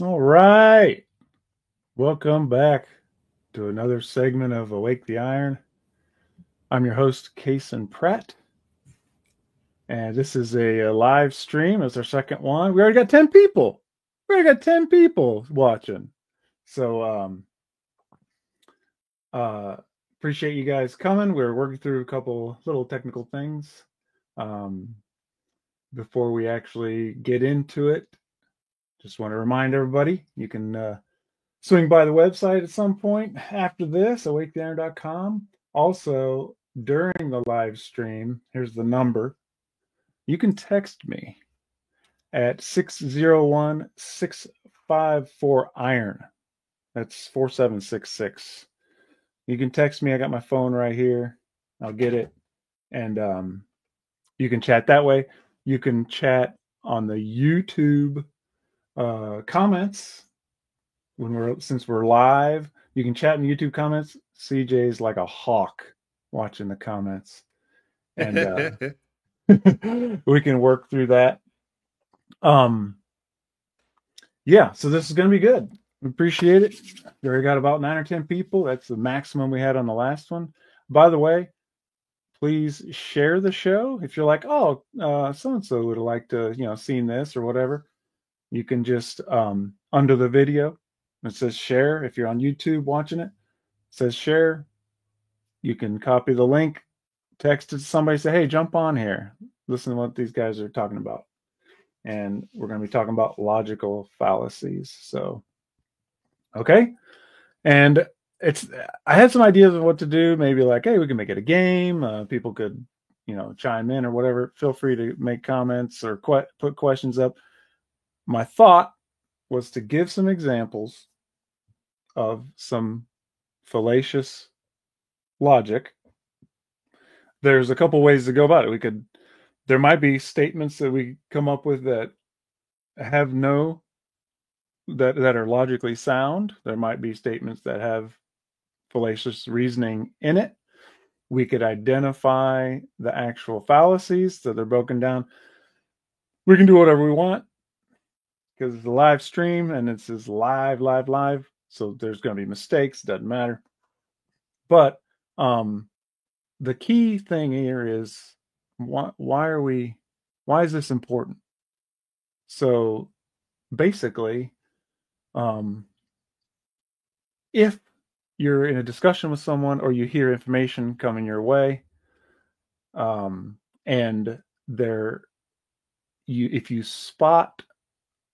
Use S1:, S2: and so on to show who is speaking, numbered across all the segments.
S1: All right. Welcome back to another segment of Awake the Iron. I'm your host, Kason Pratt, and this is a live stream. It's our second one. We already got 10 people. We already got 10 people watching. So, uh, appreciate you guys coming. We're working through a couple little technical things um, before we actually get into it. Just want to remind everybody you can swing by the website at some point after this, awaketheIron.com. Also, during the live stream, here's the number. You can text me at 601-654-IRON. That's 4766. You can text me. I got my phone right here. I'll get it. And you can chat that way. You can chat on the YouTube comments since we're live. You can chat in the YouTube comments. CJ's like a hawk watching the comments, and we can work through that. Um, yeah, so this is going to be good. We appreciate it. We already got about 9 or 10 people. That's the maximum we had on the last one. By the way, please share the show. If you're like, oh, so and so would like to, seen this or whatever, you can just under the video it says share. If you're on YouTube watching it, says share. You can copy the link, text it to somebody, say, hey, jump on here. Listen to what these guys are talking about. And we're going to be talking about logical fallacies. So, okay. And it's, I had some ideas of what to do. Maybe like, hey, we can make it a game. People could, chime in or whatever. Feel free to make comments or put questions up. My thought was to give some examples of some fallacious logic. There's a couple ways to go about it. There might be statements that we come up with that have no that are logically sound. There might be statements that have fallacious reasoning in it. We could identify the actual fallacies so they're broken down. We can do whatever we want because it's a live stream and it's just live. So there's going to be mistakes. Doesn't matter. But the key thing here is why is this important? So basically, um, if you're in a discussion with someone or you hear information coming your way, and there if you spot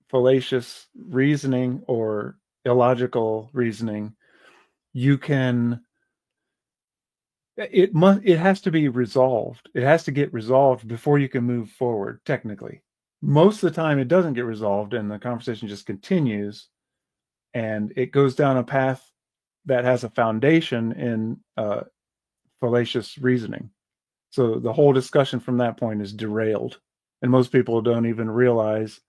S1: fallacious reasoning or illogical reasoning, you can it has to be resolved. It has to get resolved before you can move forward, technically. Most of the time it doesn't get resolved and the conversation just continues and it goes down a path that has a foundation in fallacious reasoning. So the whole discussion from that point is derailed. And most people don't even realize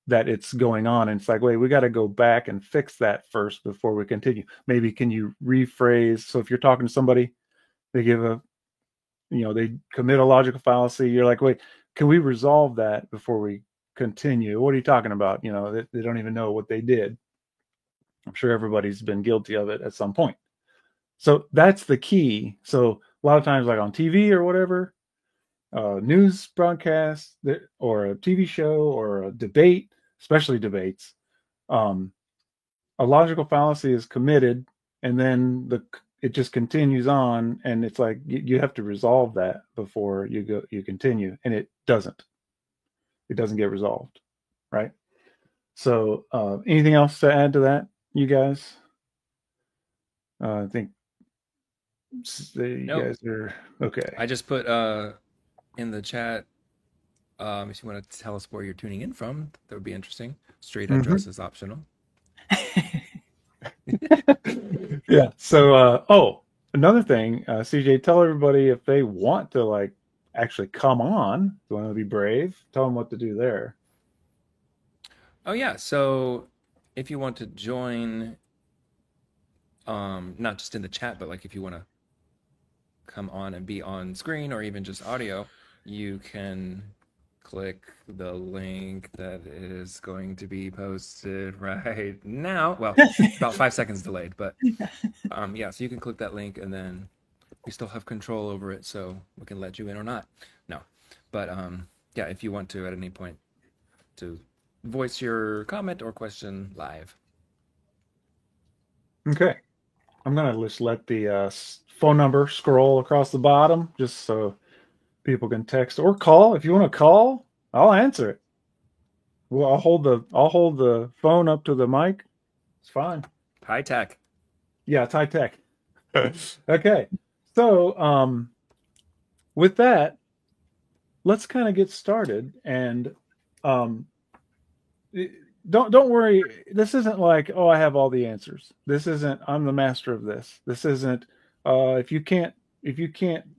S1: that it's going on. And it's like, wait, we got to go back and fix that first before we continue. Maybe can you rephrase? So if you're talking to somebody, they give they commit a logical fallacy. You're like, wait, can we resolve that before we continue? What are you talking about? They don't even know what they did. I'm sure everybody's been guilty of it at some point. So that's the key. So a lot of times, like on TV or whatever, news broadcast or a TV show or a debate, especially debates, um, a logical fallacy is committed, and then it just continues on, and it's like you have to resolve that before you continue, and it doesn't. It doesn't get resolved, right? So, anything else to add to that, you guys? I think you
S2: Nope.
S1: guys are okay.
S2: I just put in the chat if you want to tell us where you're tuning in from, that would be interesting. Street
S1: Mm-hmm.
S2: address is optional.
S1: Yeah. So, another thing, CJ, tell everybody if they want to like actually come on, if you want to be brave, tell them what to do there.
S2: Oh yeah, so if you want to join not just in the chat, but like if you want to come on and be on screen or even just audio, you can click the link that is going to be posted right now. Well, about 5 seconds delayed, but yeah, so you can click that link and then we still have control over it, so we can let you in or not. No, but yeah, if you want to at any point to voice your comment or question live.
S1: Okay. I'm gonna just let the phone number scroll across the bottom, just so people can text or call. If you want to call, I'll answer it. Well, I'll hold the phone up to the mic. It's fine.
S2: High tech.
S1: Yeah, it's high tech. Okay. So, with that, let's kind of get started. And um, don't worry. This isn't like, oh, I have all the answers. This isn't. I'm the master of this. This isn't. If you can't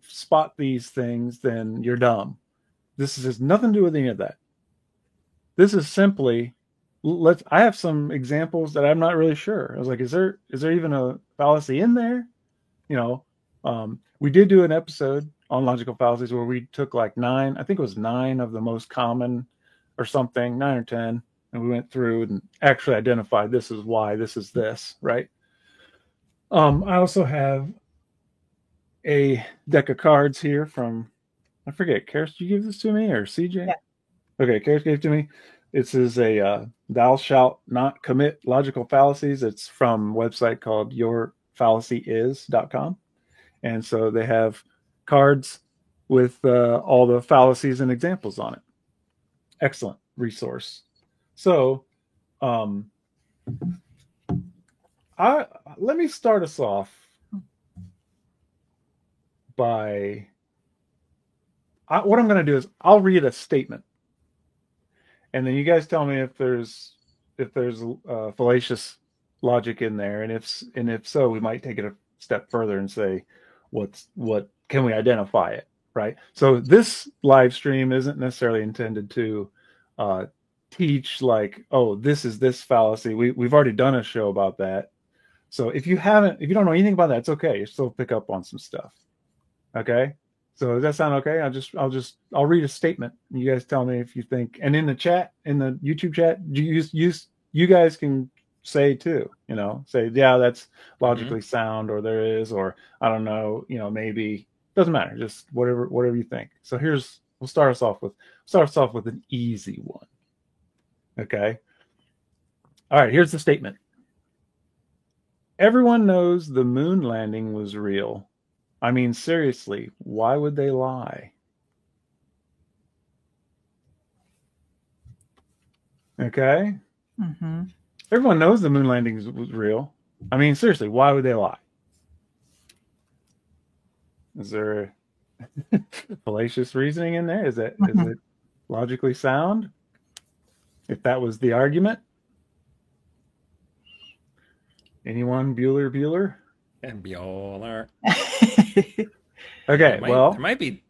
S1: spot these things, then you're dumb. This has nothing to do with any of that. This is simply let's. I have some examples that I'm not really sure. I was like, is there even a fallacy in there? You know, we did do an episode on logical fallacies where we took like nine. I think it was nine of the most common, or something, 9 or 10, and we went through and actually identified this is why, this is this, right? I also have a deck of cards here from, I forget, Karis, did you give this to me or CJ?
S3: Yeah.
S1: Okay, Karis gave it to me. This is a thou shalt not commit logical fallacies. It's from a website called yourfallacyis.com. And so they have cards with all the fallacies and examples on it. Excellent resource. So let me start us off by what I'm going to do is I'll read a statement, and then you guys tell me if there's fallacious logic in there, and if so, we might take it a step further and say what can we identify it, right? So this live stream isn't necessarily intended to teach like, oh, this is this fallacy. We've already done a show about that. So if you don't know anything about that, it's okay. You still pick up on some stuff. Okay. So does that sound okay? I'll read a statement. And you guys tell me if you think, and in the chat, in the YouTube chat, you guys can say too, say, yeah, that's logically sound, or there is, or I don't know, maybe, doesn't matter. Just whatever you think. So we'll start us off with an easy one. Okay. All right. Here's the statement. Everyone knows the moon landing was real. I mean, seriously, why would they lie? Okay.
S3: Mm-hmm.
S1: Everyone knows the moon landing was real. I mean, seriously, why would they lie? Is there fallacious reasoning in there? Is it logically sound? If that was the argument? Anyone? Bueller?
S2: And Bueller.
S1: Okay,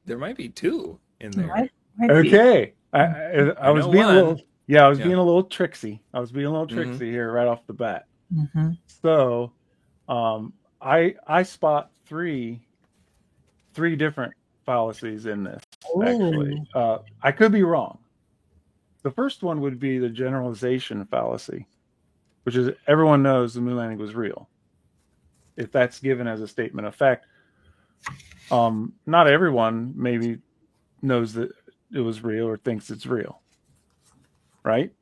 S2: there might be two in there.
S1: Okay, I was being a little, being a little tricksy. Here right off the bat.
S3: Mm-hmm.
S1: So, I spot three different fallacies in this. Actually, I could be wrong. The first one would be the generalization fallacy, which is everyone knows the moon landing was real. If that's given as a statement of fact, not everyone maybe knows that it was real or thinks it's real, right?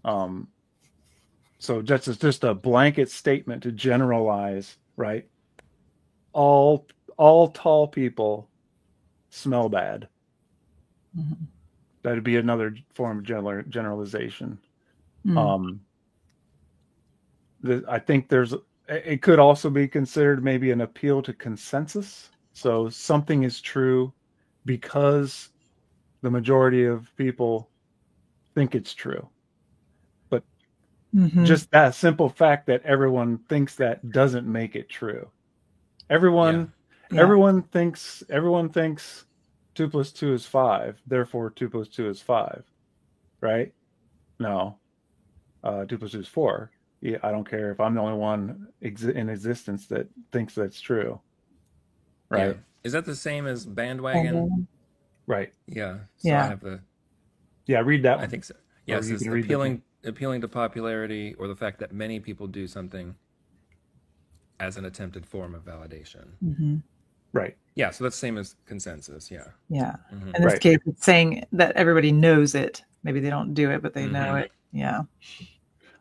S1: So just a blanket statement to generalize, right? All tall people smell bad.
S3: Mm-hmm.
S1: That'd be another form of generalization.
S3: Mm.
S1: I think it could also be considered maybe an appeal to consensus. So something is true because the majority of people think it's true. But just that simple fact that everyone thinks that doesn't make it true. Everyone thinks 2 + 2 is 5. Therefore, 2 + 2 is 5. Right? No. 2 + 2 is 4. Yeah, I don't care if I'm the only one in existence that thinks that's true. Right?
S2: Yeah. Is that the same as bandwagon?
S1: Right.
S2: Yeah. So I have the
S1: Yeah, read that
S2: I
S1: one.
S2: think so.
S1: Or
S2: Yes,
S1: you
S2: it's
S1: can read the.
S2: appealing to popularity or the fact that many people do something as an attempted form of validation.
S3: Hmm.
S1: Right.
S2: Yeah, so that's the same as consensus. Yeah.
S3: Yeah.
S2: Mm-hmm.
S3: In this
S1: Right.
S3: case, it's saying that everybody knows it. Maybe they don't do it, but they know
S2: Mhm.
S3: it. Yeah.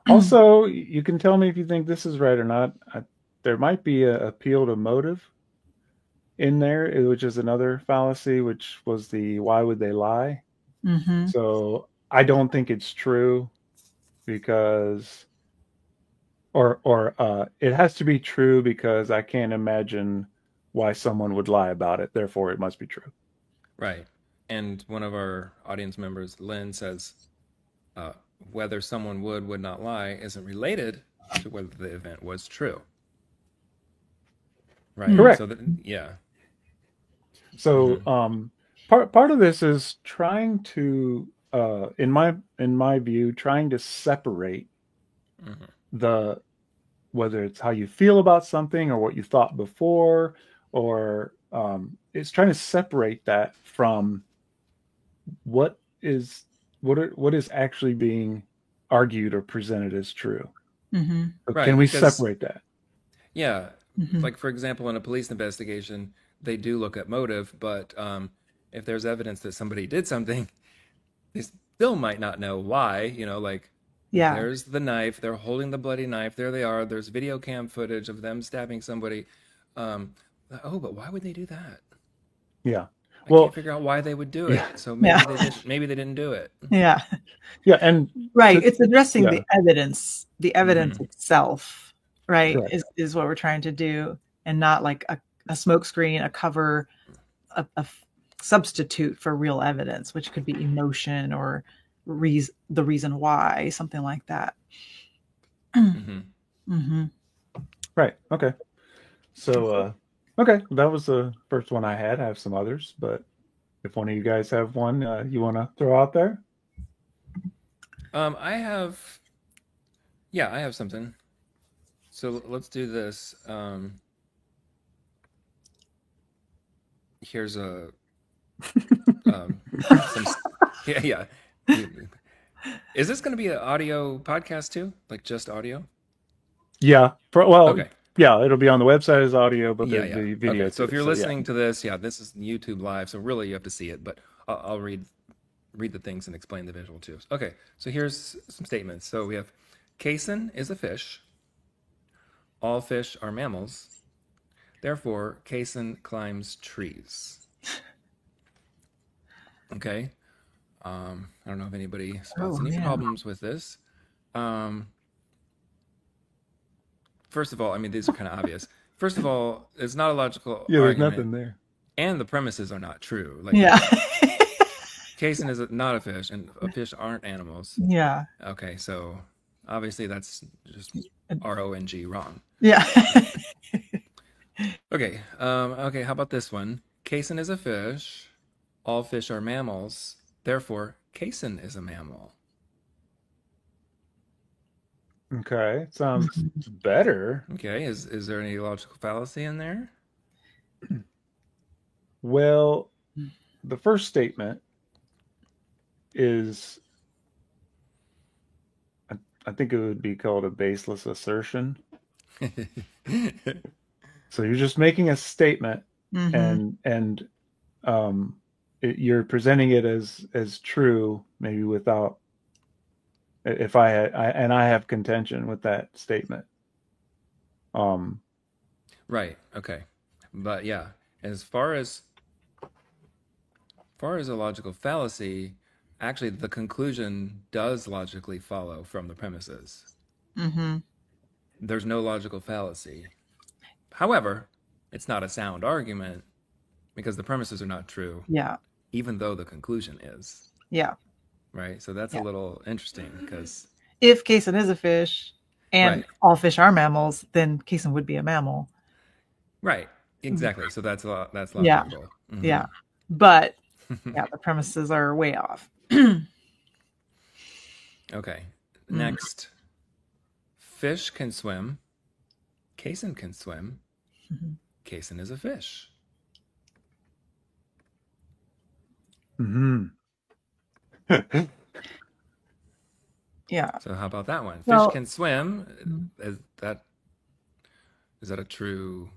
S1: Also, you can tell me if you think this is right or not. There might be a appeal to motive in there, which is another fallacy, which was the why would they lie?
S3: Hmm.
S1: So I don't think it's true because, or it has to be true because I can't imagine why someone would lie about it. Therefore, it must be true.
S2: Right. And one of our audience members, Lynn, says uh, whether someone would not lie isn't related to whether the event was true. Right.
S3: Mm.
S1: Correct.
S2: So that, yeah.
S1: So
S2: Mm-hmm.
S1: part of this is trying to in my view trying to separate
S2: Mm-hmm.
S1: the whether it's how you feel about something or what you thought before, or it's trying to separate that from what is what is actually being argued or presented as true.
S3: Hmm.
S1: So can
S2: Right.
S1: we
S2: Because,
S1: separate that?
S2: yeah,
S3: Hmm.
S2: like for example, in a police investigation, they do look at motive, but if there's evidence that somebody did something, they still might not know why. Like
S3: Yeah.
S2: there's the knife, they're holding the bloody knife, there they are. There's video cam footage of them stabbing somebody. Um, oh, but why would they do that?
S1: Yeah.
S2: I can't
S1: Well,
S2: figure out why they would do
S1: yeah,
S2: it. So
S3: Yeah.
S2: maybe they didn't. Maybe they didn't do it.
S3: Yeah.
S1: yeah, and
S3: Right.
S1: to
S3: It's addressing
S1: yeah,
S3: the evidence
S2: Mm-hmm.
S3: itself, right?
S1: correct.
S3: Is what we're trying to do, and not like a smoke screen, a cover, a substitute for real evidence, which could be emotion or the reason why, something like that.
S2: Mm-hmm.
S3: Hmm.
S1: Right. Okay. So okay, that was the first one I had. I have some others, but if one of you guys have one you want to throw out there.
S2: I have. Yeah, I have something. So let's do this. Here's a some. Yeah, yeah. Is this going to be an audio podcast too? Like just audio?
S1: Yeah. Well,
S2: Okay.
S1: yeah, it'll be on the website as audio, but
S2: Yeah,
S1: there's
S2: yeah.
S1: the video
S2: Okay. So
S1: to
S2: if
S1: it.
S2: you're
S1: So yeah.
S2: listening to this, yeah, this is YouTube live. So really, you have to see it. But I'll read the things and explain the visual too. Okay. So here's some statements. So we have, casein is a fish. All fish are mammals. Therefore, casein climbs trees. Okay. I don't know if anybody spots
S3: Oh
S2: any
S3: man.
S2: problems with this. Um, First of all, I mean, these are kind of obvious. First of all, it's not a logical
S1: Yeah, there's
S2: argument,
S1: nothing there.
S2: and the premises are not true. Like,
S3: Yeah.
S2: casein is not a fish, and fish aren't animals.
S3: Yeah.
S2: Okay, so obviously that's just RONG wrong.
S3: Yeah.
S2: Okay, okay, how about this one? Casein is a fish. All fish are mammals. Therefore, casein is a mammal.
S1: Okay, sounds
S3: Mhm.
S1: better.
S2: Okay, is there any logical fallacy in there?
S1: Well, the first statement is, I think it would be called a baseless assertion. So you're just making a statement,
S3: Mhm.
S1: and you're presenting it as true, maybe without. If I have contention with that statement. Um,
S2: Right. Okay. But yeah, as far as a logical fallacy, actually the conclusion does logically follow from the premises.
S3: Mhm.
S2: There's no logical fallacy. However, it's not a sound argument because the premises are not true,
S3: Yeah.
S2: even though the conclusion is.
S3: Yeah.
S2: Right. So that's a
S3: Yeah.
S2: little interesting because,
S3: If casein is a fish and
S2: right.
S3: all fish are mammals, then casein would be a mammal.
S2: Right. Exactly. So that's
S3: Yeah.
S2: logical.
S3: Yeah. But yeah, the premises are way off.
S2: Okay. Next. Fish can swim. Casein can swim.
S3: Mhm.
S2: Casein is a fish.
S1: hmm
S3: Yeah.
S2: So how about that one?
S3: Well-
S2: Fish can swim. Is that a true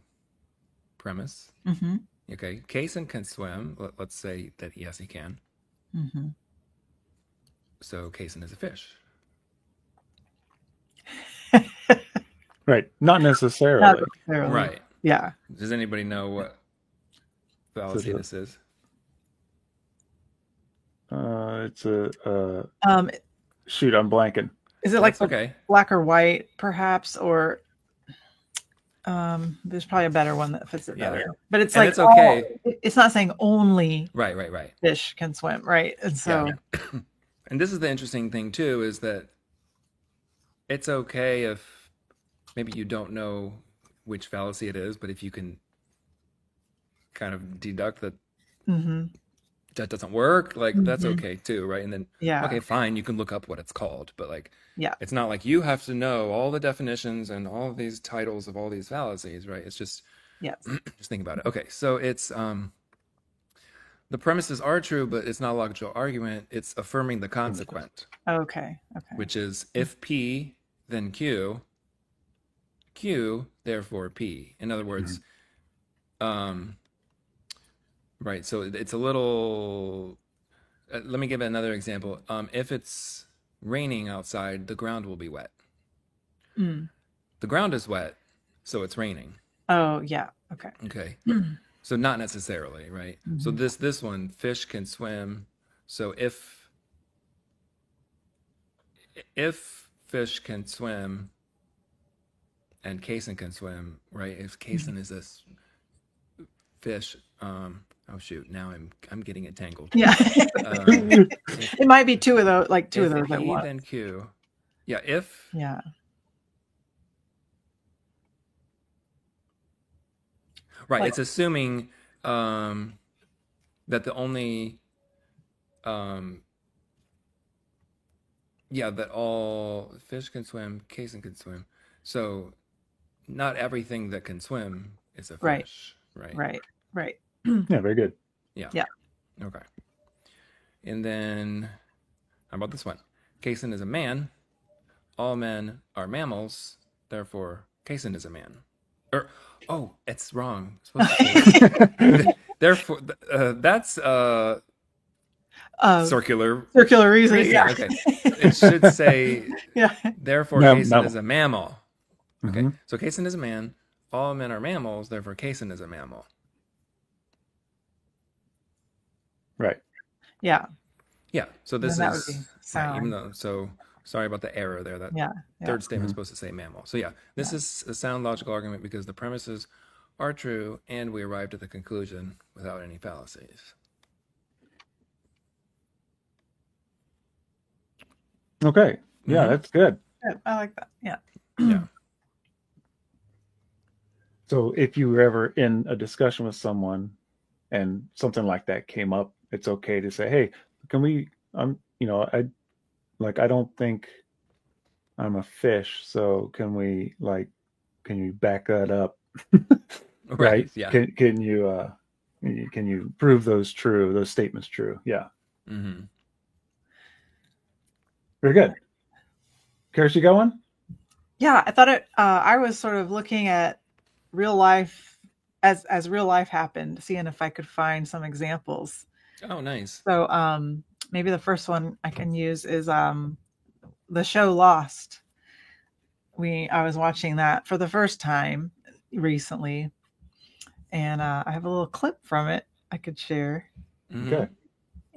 S2: premise?
S3: Mm-hmm.
S2: Okay. Kaysen can swim. Let's say that yes, he can.
S3: Mm-hmm.
S2: So Kaysen is a fish.
S1: Right. Not necessarily.
S3: Not necessarily.
S2: Right.
S3: Yeah.
S2: Does anybody know what fallacy this is?
S1: It's a
S3: Um,
S1: shoot. I'm blanking.
S3: is it like
S2: That's okay.
S3: black or white, perhaps, or there's probably a better one that fits it
S2: Yeah.
S3: better. But it's
S2: And
S3: like
S2: it's okay.
S3: it's not saying only
S2: Right.
S3: fish can swim, right? And so
S2: Yeah. And this is the interesting thing too, is that it's okay if maybe you don't know which fallacy it is, but if you can kind of deduct that
S3: mhm.
S2: that doesn't work, like that's
S3: Mhm.
S2: okay too, right? And then
S3: Yeah.
S2: okay, fine, you can look up what it's called, but like
S3: Yeah.
S2: it's not like you have to know all the definitions and all of these titles of all these fallacies, right? It's just
S3: Yes.
S2: just think about it. Okay, so it's the premises are true, but it's not a logical argument. It's affirming the consequent,
S3: Okay.
S2: which is if P, then Q, Q, therefore P. In other words, right, so it's a little, let me give another example. If it's raining outside, the ground will be wet.
S3: Mm.
S2: The ground is wet, so it's raining.
S3: Oh, yeah. Okay.
S2: Okay. So not necessarily, right? So this one, fish can swim. So if fish can swim and Kaysen can swim, right? If Kaysen is this fish, oh shoot, now I'm getting it tangled.
S3: Yeah.
S2: If
S3: It might be two of those, like two of those at
S2: P,
S3: once.
S2: then Q. Yeah, if
S3: Yeah.
S2: right,
S3: Like-
S2: it's assuming that the only that all fish can swim, Kaysen can swim. So not everything that can swim is a
S3: Right.
S2: fish, right?
S3: Right.
S1: Yeah, very good.
S2: Yeah.
S3: Yeah.
S2: Okay. And then how about this one? Kaysen is a man. All men are mammals. Therefore, Kaysen is a man. Oh, it's wrong. It's supposed to therefore, that's circular
S3: reasoning. Yeah.
S2: Okay. It should say,
S3: Yeah.
S2: therefore, Kaysen
S1: mammal.
S2: is a mammal. Okay.
S1: Mhm.
S2: So Kaysen is a man. All men are mammals. Therefore, Kaysen is a mammal.
S1: Right.
S3: Yeah.
S2: Yeah. So this
S3: Then that
S2: is
S3: would be
S2: right,
S3: sound.
S2: even though. So sorry about the error there. That
S3: Yeah.
S2: third statement is supposed to say mammal. So yeah, this is a sound logical argument because the premises are true and we arrived at the conclusion without any fallacies.
S1: Okay. Yeah,
S2: Mhm.
S1: that's good.
S3: Yeah, I like that. Yeah.
S2: Yeah.
S1: So if you were ever in a discussion with someone and something like that came up, it's okay to say, "Hey, can we I don't think I'm a fish, so can you back that up?" Right?
S2: Yeah.
S1: Can you prove those statements true? Yeah.
S2: Mm-hmm.
S1: Very good. Karis, you got one?
S3: Yeah, I thought I was sort of looking at real life as real life happened, seeing if I could find some examples.
S2: Oh, nice.
S3: So maybe the first one I can use is the show Lost. I was watching that for the first time recently, and I have a little clip from it I could share.
S2: Mhm.
S1: Okay.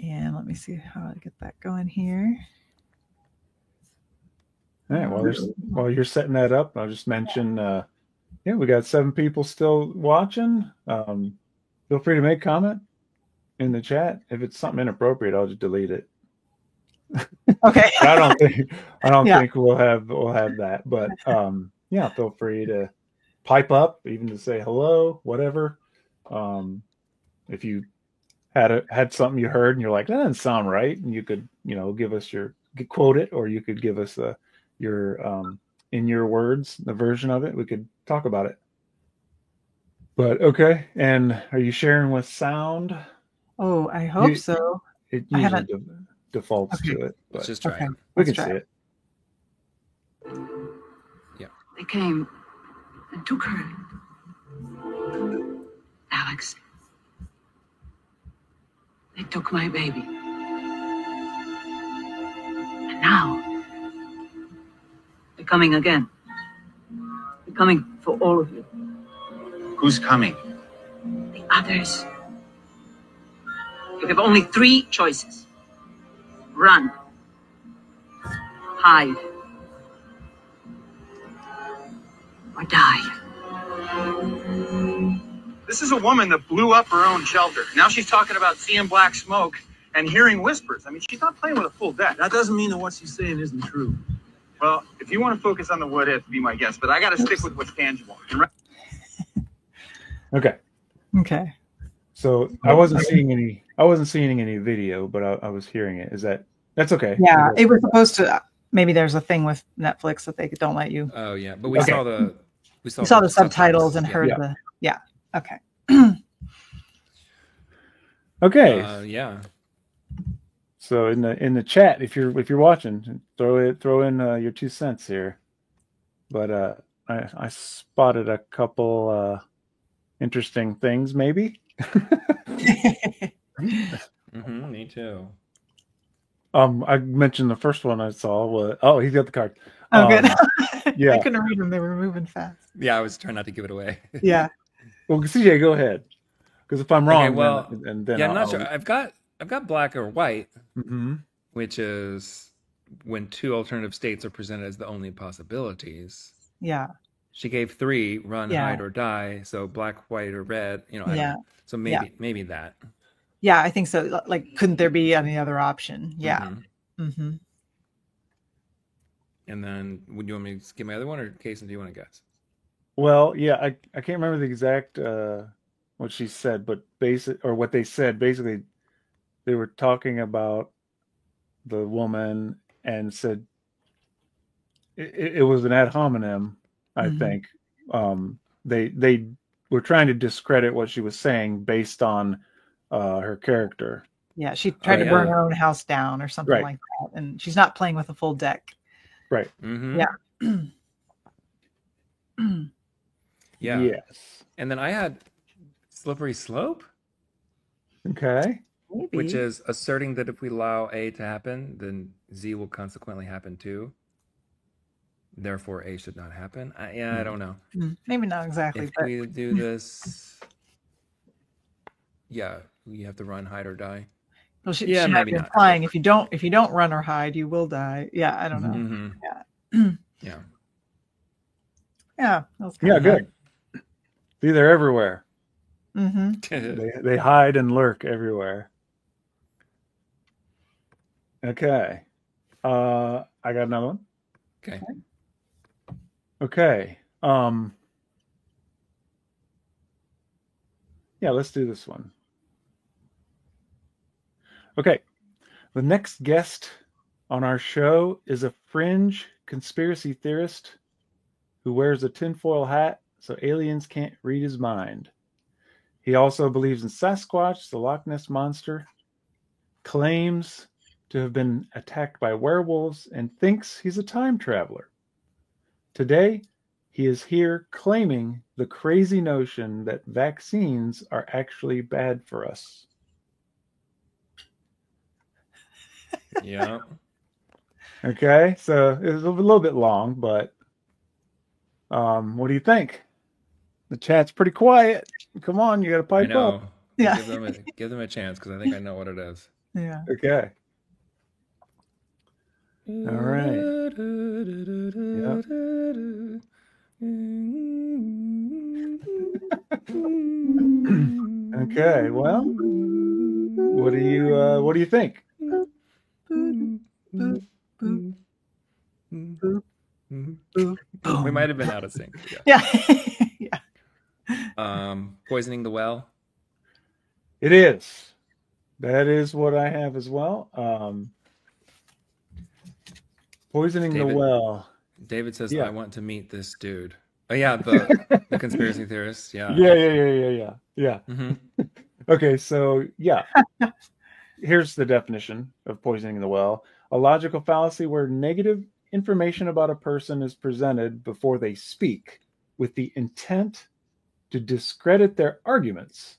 S3: And let me see how to get that going here.
S1: All right. While you're setting that up, I'll just mention, we got 7 people still watching. Feel free to make comment in the chat. If it's something inappropriate, I'll just delete it.
S3: Okay.
S1: I don't
S3: Yeah.
S1: think we'll have that. But feel free to pipe up, even to say hello, whatever. If you had something you heard and you're like, that doesn't sound right, and you could give us quote it, or you could give us your in your words the version of it. We could talk about it. But okay, and are you sharing with sound?
S3: Oh, I hope so.
S1: It
S3: I
S1: usually
S3: haven't-
S1: does. defaults
S3: Okay.
S1: to it. But
S2: Let's just try
S3: Okay.
S2: it.
S1: we
S3: let's
S1: can see
S3: try
S1: it.
S4: They came and took her. Alex. They took my baby. And now, they're coming again. They're coming for all of you.
S5: Who's coming?
S4: The others. You have only 3 choices. Run. Hide. Or die.
S5: This is a woman that blew up her own shelter. Now she's talking about seeing black smoke and hearing whispers. I mean, she's not playing with a full deck.
S6: That doesn't mean that what she's saying isn't true.
S5: Well, if you want to focus on the what if, be my guest. But I got to stick with what's tangible. And
S1: Okay.
S3: Okay.
S1: So I wasn't seeing any video, but I was hearing it. That's okay?
S3: Yeah, it was supposed to. Maybe there's a thing with Netflix that they don't let you.
S2: Oh yeah, but we
S1: Okay.
S2: saw the
S3: You saw the subtitles and
S2: Yeah.
S3: heard
S1: Yeah.
S3: the. Yeah. Okay.
S1: Okay.
S2: Yeah.
S1: So in the chat, if you're watching, throw in your 2 cents here. But I spotted a couple interesting things, maybe.
S2: Me too.
S1: I mentioned the first one I saw was he's got the card.
S3: Oh, good.
S1: yeah.
S3: I couldn't read them; they were moving fast.
S2: Yeah, I was trying not to give it away.
S3: Yeah.
S1: Well, CJ, go ahead. Because if I'm wrong,
S2: Okay, well,
S1: then
S2: yeah, I'm not sure. I've got black or white,
S1: Mm-hmm.
S2: which is when 2 alternative states are presented as the only possibilities.
S3: Yeah.
S2: She gave 3: run,
S3: Yeah.
S2: hide, or die. So black, white, or red. I don't
S3: Yeah.
S2: know. So maybe that.
S3: Yeah, I think so. Like, couldn't there be any other option? Yeah.
S2: Mhm.
S3: Mm-hmm.
S2: And then, would you want me to give my other one, or Kason, do you want to guess?
S1: Well, yeah, I can't remember the exact what she said, but what they said. Basically, they were talking about the woman and said it was an ad hominem. I
S3: Mhm.
S1: think they were trying to discredit what she was saying based on her character.
S3: Yeah, she tried to
S2: yeah.
S3: burn her own house down or something
S1: Right.
S3: like that, and she's not playing with a full deck.
S1: Right.
S2: Mm-hmm.
S3: Yeah.
S2: Yeah.
S1: Yes.
S2: And then I had slippery slope,
S1: Okay.
S3: Maybe.
S2: which is asserting that if we allow A to happen, then Z will consequently happen too. Therefore, A should not happen. I don't know.
S3: Maybe not exactly,
S2: If
S3: but
S2: we do this, yeah, we have to run, hide, or die.
S3: well, she
S2: yeah,
S3: might
S2: maybe
S3: be
S2: not.
S3: implying if you don't run or hide, you will die. Yeah, I don't know.
S2: Mhm.
S3: Yeah.
S2: Yeah.
S3: Yeah, that was
S1: Yeah. Good. See, they're everywhere.
S3: Mm-hmm.
S1: They hide and lurk everywhere. Okay. I got another one.
S2: Okay.
S1: Okay. Yeah, let's do this one. Okay. The next guest on our show is a fringe conspiracy theorist who wears a tinfoil hat so aliens can't read his mind. He also believes in Sasquatch, the Loch Ness Monster, claims to have been attacked by werewolves, and thinks he's a time traveler. Today, he is here claiming the crazy notion that vaccines are actually bad for us.
S2: Yeah.
S1: Okay, so it was a little bit long, but what do you think? The chat's pretty quiet. Come on, you got to
S2: I
S1: pipe
S2: know.
S1: up.
S3: Yeah.
S2: Give them a chance, because I think I know what it is.
S3: Yeah.
S1: Okay. All right. Okay. Well, what do you think?
S2: We might have been out of sync.
S3: Yeah. Yeah.
S2: Poisoning the well.
S1: It is. That is what I have as well. Poisoning the
S2: David?
S1: well.
S2: David says,
S1: Yeah.
S2: "I want to meet this dude." Oh yeah, the conspiracy theorist. Yeah.
S1: Yeah. Yeah.
S2: Mhm.
S1: Okay, so yeah. here's the definition of poisoning the well: a logical fallacy where negative information about a person is presented before they speak with the intent to discredit their arguments.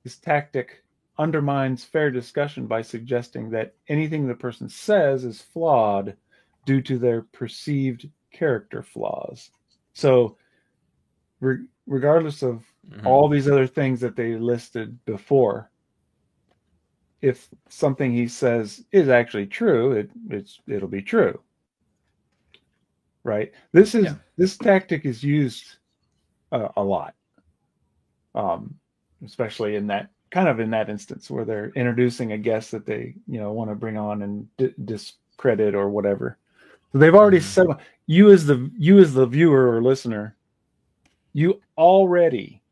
S1: This tactic undermines fair discussion by suggesting that anything the person says is flawed due to their perceived character flaws. So, regardless of all these other things that they listed before, if something he says is actually true, it'll be true, right? This tactic is used a lot, especially in that instance where they're introducing a guest that they want to bring on and discredit or whatever. So they've already said, you as the viewer or listener, you already,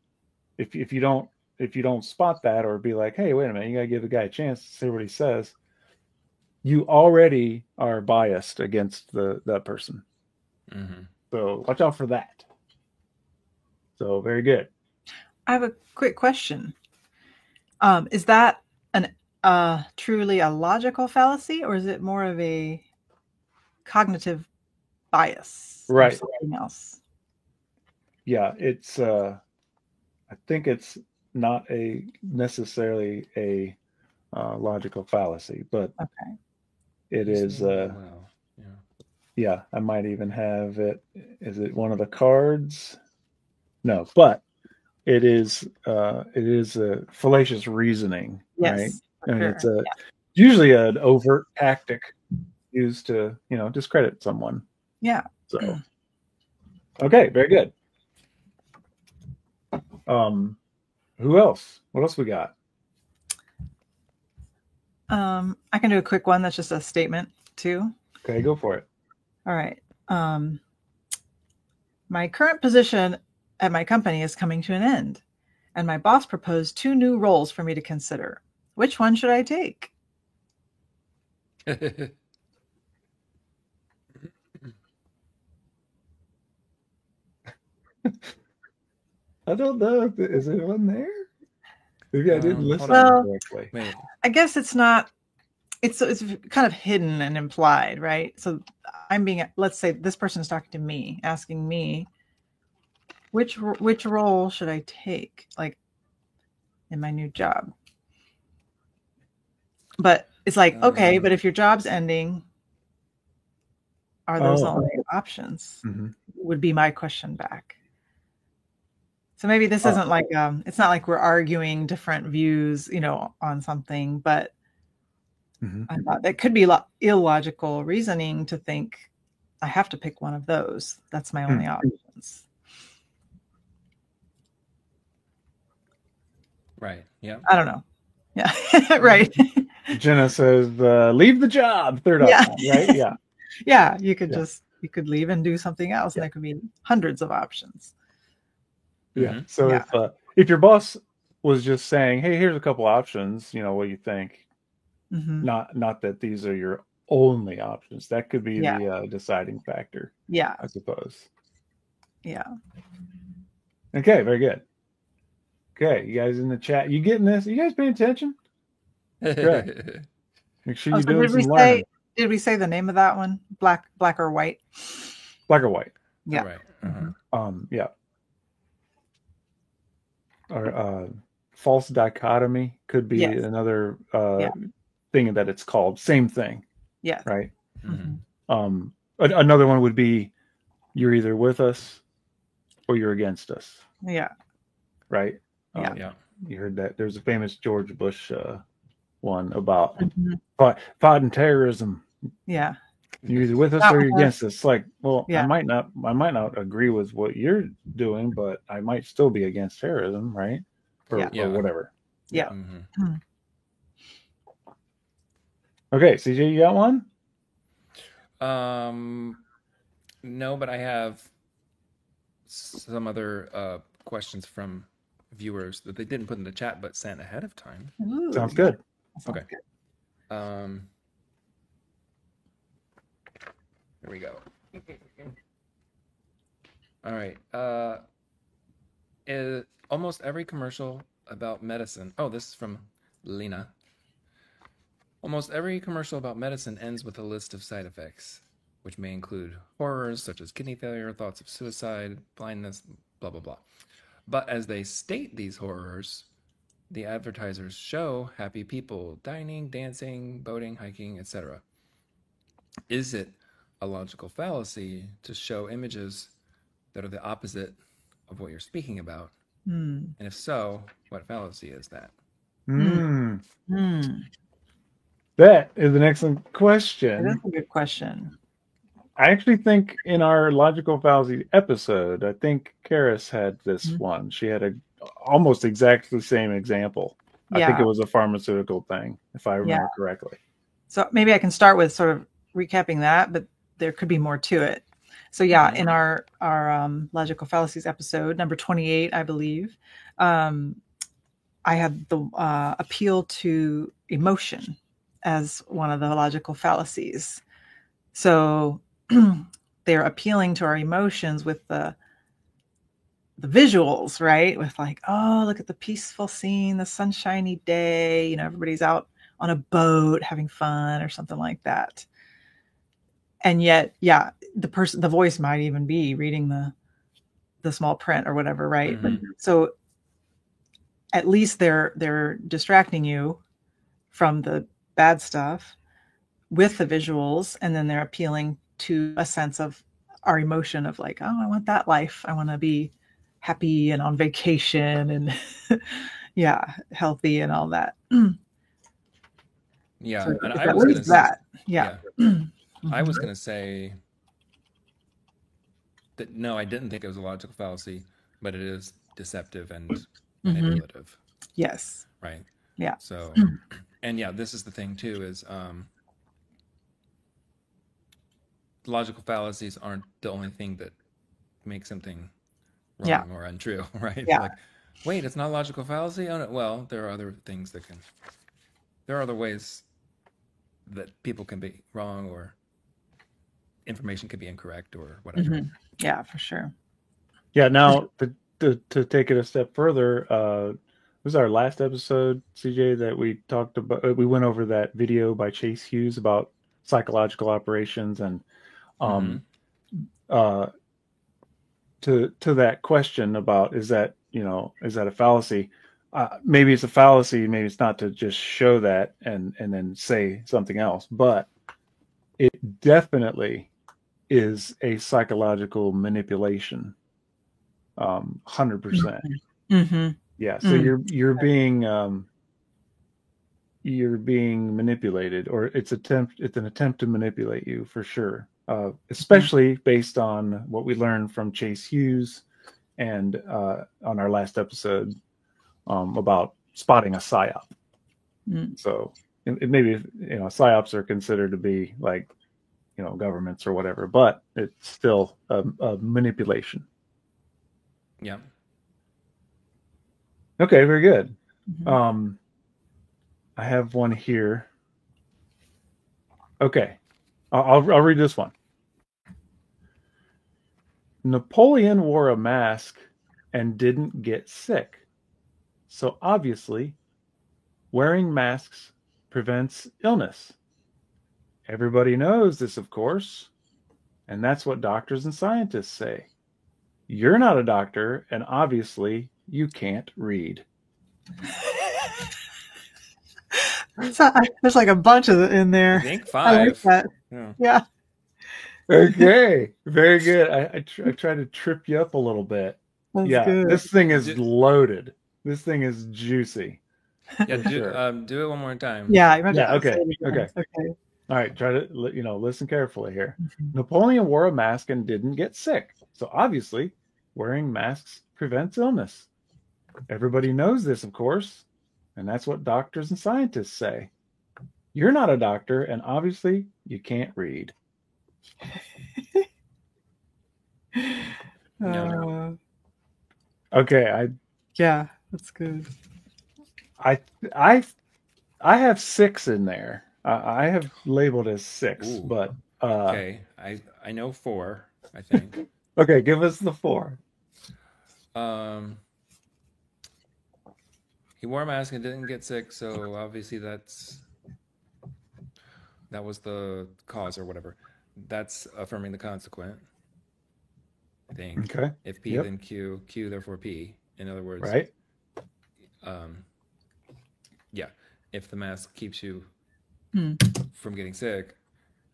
S1: if you don't spot that or be like, hey, wait a minute, you gotta give the guy a chance to see what he says, you already are biased against that person. So watch out for that. So very good.
S3: I have a quick question. Is that truly a logical fallacy, or is it more of a cognitive bias?
S1: Right.
S3: Or something else?
S1: Yeah, it's I think it's not necessarily a logical fallacy, but
S3: Okay.
S1: it is. Yeah, I might even have it. Is it one of the cards? No, but it is a fallacious reasoning,
S3: Yes,
S1: right?
S3: for
S1: I mean,
S3: sure.
S1: it's usually an overt tactic used to discredit someone.
S3: Yeah.
S1: So, okay, very good. Who else? What else we got?
S3: I can do a quick one. That's just a statement too.
S1: Okay, go for it.
S3: All right. My current position at my company is coming to an end, and my boss proposed 2 new roles for me to consider. Which one should I take?
S1: I don't know. Is there one there? Maybe I didn't listen
S3: Well,
S1: correctly.
S2: Wait.
S3: I guess it's not. It's kind of hidden and implied, right? So let's say this person is talking to me, asking me, which role should I take, like, in my new job? But it's like, okay, but if your job's ending, are those the only options? Would be my question back. So maybe this isn't like it's not like we're arguing different views, on something, but I thought that could be illogical reasoning to think I have to pick one of those. That's my only options.
S2: Right. Yeah.
S3: I don't know. Yeah. Right.
S1: Jenna says, leave the job. Third option, right? Yeah.
S3: Yeah. You could leave and do something else. And there could be hundreds of options.
S1: Yeah. So if your boss was just saying, hey, here's a couple options, what do you think? Not that these are your only options. That could be the deciding factor.
S3: Yeah.
S1: I suppose.
S3: Yeah.
S1: Okay, very good. Okay, you guys in the chat, you getting this? You guys paying attention? Okay. Make sure you're doing some learning.
S3: Did we say the name of that one? Black or white?
S1: Black or white.
S3: Yeah.
S2: Right.
S1: Yeah. Or false dichotomy could be another thing that it's called. Same thing.
S3: Yeah.
S1: Right. Another one would be you're either with us or you're against us.
S3: Yeah.
S1: Right.
S3: Yeah.
S1: You heard that. There's a famous George Bush one about fighting terrorism.
S3: Yeah.
S1: You're either with us or you're against us. Like, well, I might not agree with what you're doing, but I might still be against terrorism, right? Or whatever.
S3: Yeah.
S1: Okay, CJ, you got one?
S2: No, but I have some other questions from viewers that they didn't put in the chat but sent ahead of time.
S3: Ooh,
S1: Sounds good.
S2: Okay. Here we go. All right. Almost every commercial about medicine. Oh, this is from Lena. Almost every commercial about medicine ends with a list of side effects, which may include horrors such as kidney failure, thoughts of suicide, blindness, blah, blah, blah. But as they state these horrors, the advertisers show happy people dining, dancing, boating, hiking, etc. Is it a logical fallacy to show images that are the opposite of what you're speaking about?
S3: Hmm.
S2: And if so, what fallacy is that?
S1: Hmm.
S3: Hmm.
S1: That is an excellent
S3: That's
S1: question.
S3: a good question.
S1: I actually think in our logical fallacy episode, I think Karis had this
S3: Mhm.
S1: one. She had a almost exactly the same example. I think
S3: Yeah.
S1: it was a pharmaceutical thing, if I remember correctly.
S3: So maybe I can start with sort of recapping that, but there could be more to it. So yeah, in our logical fallacies episode, number 28, I believe, I had the appeal to emotion as one of the logical fallacies. So they're appealing to our emotions with the visuals, right? With like, oh, look at the peaceful scene, the sunshiny day, you know, everybody's out on a boat having fun or something like that. And yet, yeah, the voice might even be reading the small print or whatever, right?
S2: Mhm.
S3: So at least they're distracting you from the bad stuff with the visuals, and then they're appealing to a sense of our emotion of like, oh, I want that life. I want to be happy and on vacation and yeah, healthy and all that.
S2: Yeah,
S3: So
S2: and
S3: it's
S2: I
S3: at
S2: was
S3: least
S2: gonna
S3: that. Yeah.
S2: I was gonna say that no, I didn't think it was a logical fallacy, but it is deceptive and manipulative,
S3: Yes.
S2: right?
S3: Yeah.
S2: So, and yeah, this is the thing too: is logical fallacies aren't the only thing that make something wrong
S3: Yeah.
S2: or untrue, right?
S3: Yeah.
S2: Like, wait, it's not a logical fallacy. Oh, no. Well, there are other things that can. There are other ways that people can be wrong or information can be incorrect or whatever.
S3: Mhm. Yeah, for sure.
S1: Yeah, now to take it a step further, this is our last episode, CJ, that we talked about. We went over that video by Chase Hughes about psychological operations, and to that question about is that a fallacy? Maybe it's a fallacy, maybe it's not, to just show that and then say something else, but it definitely is a psychological manipulation. 100%.
S3: Mm-hmm.
S1: Yeah. So you're being manipulated, or it's an attempt to manipulate you for sure. Especially based on what we learned from Chase Hughes and on our last episode about spotting a psyop. So maybe psyops are considered to be like governments or whatever, but it's still a manipulation.
S2: Yeah.
S1: Okay, very good. I have one here. Okay, I'll read this one. Napoleon wore a mask and didn't get sick. So obviously, wearing masks prevents illness. Everybody knows this, of course, and that's what doctors and scientists say. You're not a doctor, and obviously, you can't read.
S3: There's like a bunch of it in there.
S2: I think
S3: I like
S2: 5.
S3: that. Yeah.
S1: Okay, very good. I try to trip you up a little bit.
S3: That's
S1: Yeah,
S3: good.
S1: this thing is loaded. This thing is juicy.
S2: Yeah,
S1: Sure.
S2: do it one more time.
S3: Yeah. You
S1: Yeah,
S3: have to
S1: okay,
S3: say it again. Okay.
S1: All right, try to listen carefully here. Napoleon wore a mask and didn't get sick. So obviously, wearing masks prevents illness. Everybody knows this, of course, and that's what doctors and scientists say. You're not a doctor, and obviously, you can't read. Okay,
S3: yeah, that's good.
S1: I have 6 in there. I have labeled as 6,
S2: Ooh.
S1: but
S2: Okay, I know 4. I think.
S1: Okay, give us the 4.
S2: He wore a mask and didn't get sick, so obviously that's that was the cause or whatever. That's affirming the consequent, I think.
S1: Okay.
S2: If P,
S1: Yep.
S2: then Q, Q, therefore P. In other words,
S1: Right.
S2: Yeah, if the mask keeps you
S3: Hmm.
S2: from getting sick.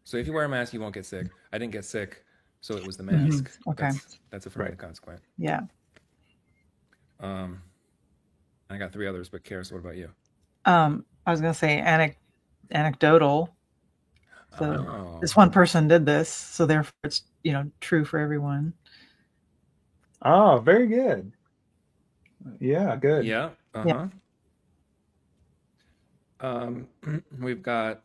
S2: So if you wear a mask, you won't get sick. I didn't get sick, so it was the
S3: Mhm.
S2: mask.
S3: Okay.
S2: That's affirming
S1: Right.
S2: the consequent.
S3: Yeah.
S2: I got 3 others, but Karis, what about you?
S3: I was going to say anecdotal. So
S2: Oh.
S3: this one person did this, so therefore it's, true for everyone.
S1: Oh, very good. Yeah, good.
S2: Yeah. Uh-huh. We've got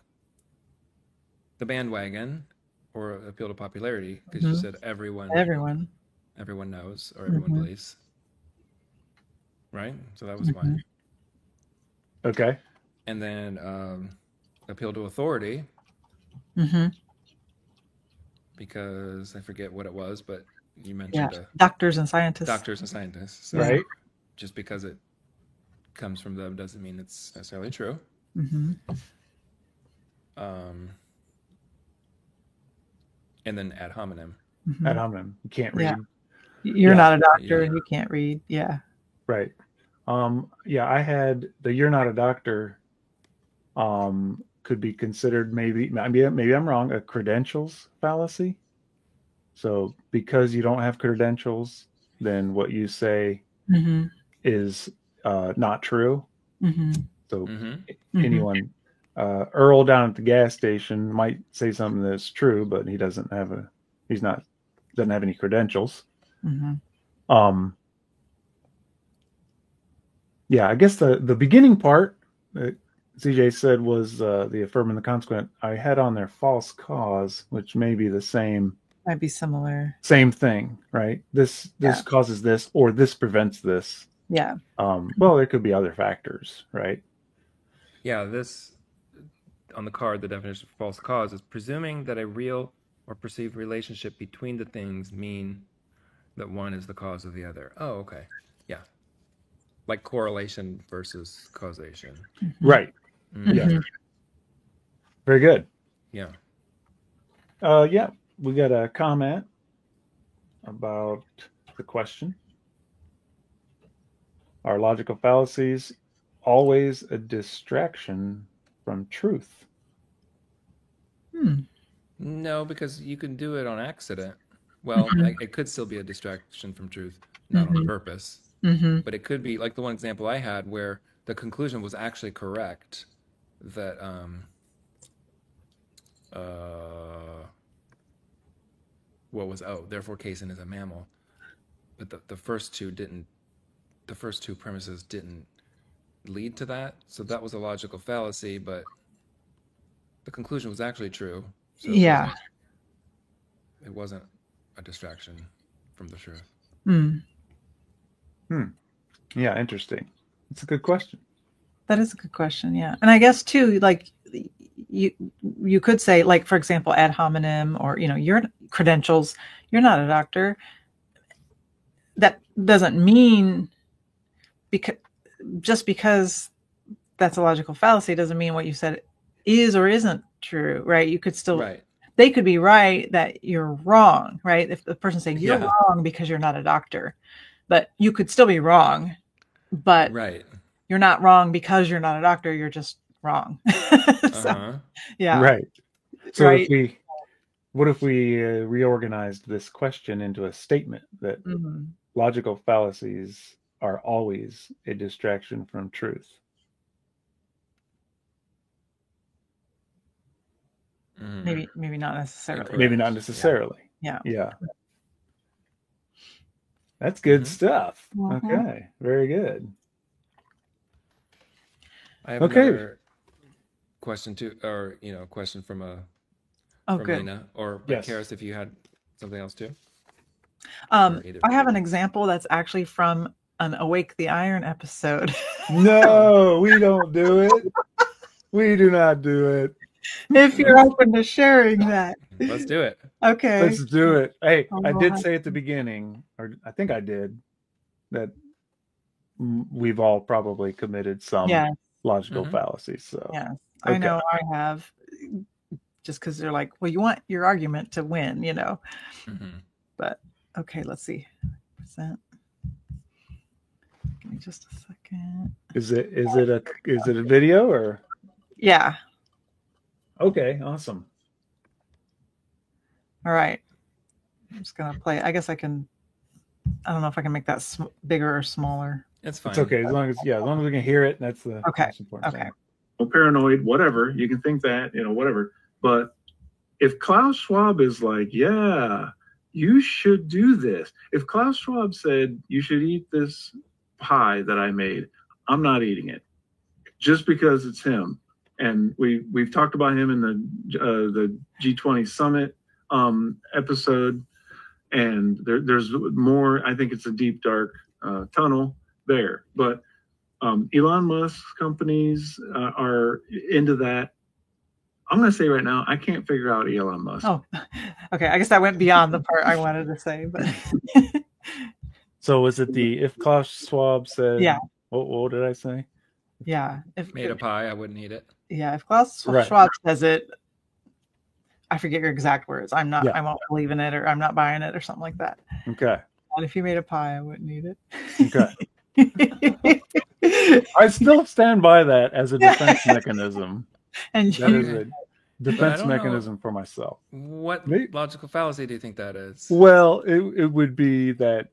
S2: the bandwagon or appeal to popularity, because you
S3: Mhm.
S2: said everyone knows or everyone
S3: Mhm.
S2: believes. Right? So that was one.
S1: Okay.
S2: And then appeal to authority,
S3: Mm-hmm.
S2: because I forget what it was, but you
S3: Yeah.
S2: mentioned
S3: Doctors and scientists.
S2: doctors and scientists. So
S1: Right.
S2: just because it comes from them doesn't mean it's necessarily true.
S3: Mm-hmm.
S2: And then ad hominem.
S3: Mm-hmm.
S1: Ad hominem. You can't read.
S3: Yeah. You're
S1: Yeah.
S3: not a doctor
S2: Yeah.
S3: and you can't read. Yeah.
S1: Right. Yeah, I had the "you're not a doctor" could be considered maybe I'm wrong, a credentials fallacy. So because you don't have credentials, then what you say
S3: Mm-hmm.
S1: is not true.
S3: Mm-hmm.
S1: So
S2: Mm-hmm.
S1: anyone, Earl down at the gas station might say something that's true, but he doesn't have any credentials.
S3: Mm-hmm.
S1: Yeah, I guess the beginning part that CJ said was the affirming the consequent. I had on there false cause, which may be the same
S3: Might be similar.
S1: thing, right? This
S3: Yeah.
S1: causes this, or this prevents this.
S3: Yeah.
S1: Well, there could be other factors, right?
S2: Yeah, this on the card, the definition of false cause is presuming that a real or perceived relationship between the things mean that one is the cause of the other. Oh, okay. Yeah. Like correlation versus causation.
S1: Right.
S2: Mhm.
S1: Yeah. Very good.
S2: Yeah.
S1: Yeah, we got a comment about the question. Are logical fallacies always a distraction from truth?
S2: No, because you can do it on accident. Well, it could still be a distraction from truth, not on purpose.
S3: Mm-hmm.
S2: But it could be like the one example I had where the conclusion was actually correct, that what was therefore casein is a mammal, but the first two premises didn't lead to that, so that was a logical fallacy, but the conclusion was actually true, so it wasn't a distraction from the truth.
S1: Yeah, interesting. It's a good question.
S3: That is a good question. Yeah. And I guess too, like you could say, like, for example, ad hominem, or, your credentials, you're not a doctor. That doesn't mean because that's a logical fallacy doesn't mean what you said is or isn't true, right? You could still,
S2: Right.
S3: They could be right that you're wrong, right? If the person's saying you're
S2: Yeah.
S3: wrong because you're not a doctor, but you could still be wrong, but
S2: Right.
S3: you're not wrong because you're not a doctor. You're just wrong. So, yeah.
S1: Right. So
S3: Right.
S1: what if we reorganized this question into a statement that
S3: Mhm.
S1: logical fallacies are always a distraction from truth?
S2: Mhm.
S3: Maybe not necessarily.
S2: Correct.
S1: Maybe not necessarily.
S3: Yeah.
S1: Yeah. That's good
S2: Mhm.
S1: stuff.
S3: Mhm.
S1: Okay. Very good.
S2: I have
S1: Okay.
S2: another question too, or question from
S3: Oh,
S2: from
S3: good.
S2: Lena, or
S1: Yes.
S2: Karis, if you had something else too.
S3: I have an example that's actually from an Awake the Iron episode.
S1: No, we don't do it. We do not do it.
S3: If you're open to sharing that.
S2: Let's do it.
S3: Okay.
S1: Let's do it. Hey,
S3: Oh,
S1: I did
S3: wow.
S1: say at the beginning, or I think I did, that we've all probably committed some
S3: Yeah.
S1: logical
S2: Mhm.
S1: fallacies. So
S3: Yes.
S1: Okay.
S3: I know I have. just because they're like, well, you want your argument to win, you know.
S2: Mhm.
S3: But okay, let's see. Percent. Give me just a second.
S1: Is it a video or?
S3: Yeah.
S1: Okay, awesome.
S3: All right. I'm just gonna play. I guess I don't know if I can make that bigger or smaller.
S2: It's fine.
S1: It's okay as long as we can hear it. That's the
S3: Okay.
S1: most important
S3: Okay.
S1: thing.
S6: Paranoid, whatever. You can think that, whatever. But if Klaus Schwab is like, yeah, you should do this. If Klaus Schwab said you should eat this pie that I made, I'm not eating it just because it's him. And we've talked about him in the G20 summit episode, and there's more. I think it's a deep dark tunnel there, but Elon Musk's companies are into that. I'm going to say right now, I can't figure out Elon Musk.
S3: Oh, okay. I guess I went beyond the part I wanted to say, but
S1: So was it if Klaus Schwab said?
S3: Yeah.
S1: What did I say?
S3: yeah,
S2: Made a pie, I wouldn't eat it.
S3: yeah, if Klaus
S1: Right.
S3: Schwab says it, I forget your exact words. I won't believe in it, or I'm not buying it, or something like that.
S1: Okay.
S3: And if you made a pie, I wouldn't eat it.
S1: Okay. I still stand by that as a defense mechanism.
S3: And
S1: That
S3: you,
S1: is a
S2: But I
S1: defense
S2: don't know.
S1: mechanism for myself.
S2: What
S1: Maybe-
S2: logical fallacy do you think that is?
S1: Well, it would be that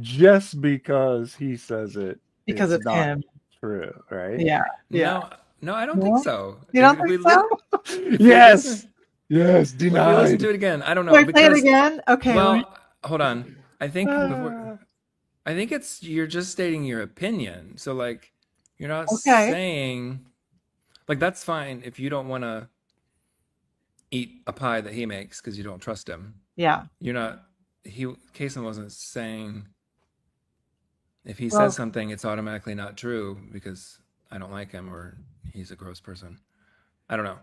S1: just because he says it,
S3: because it's
S1: not
S3: him.
S1: true, right?
S3: Yeah. Yeah.
S2: No, I don't
S3: No?
S2: think so.
S3: You don't
S2: If
S3: think
S2: we
S3: so?
S1: Yes. Yes.
S2: If we listen
S1: Denied.
S2: to it again, I don't know.
S3: Wait, play it
S2: because-
S3: again? Okay.
S2: Well, hold on. I think
S1: Ah.
S2: you're just stating your opinion. So like you're not
S3: Okay.
S2: saying like that's fine if you don't want to eat a pie that he makes because you don't trust him.
S3: yeah.
S2: You're not Kaysen wasn't saying if he
S3: Well-
S2: says something it's automatically not true because I don't like him or he's a gross person. I don't know.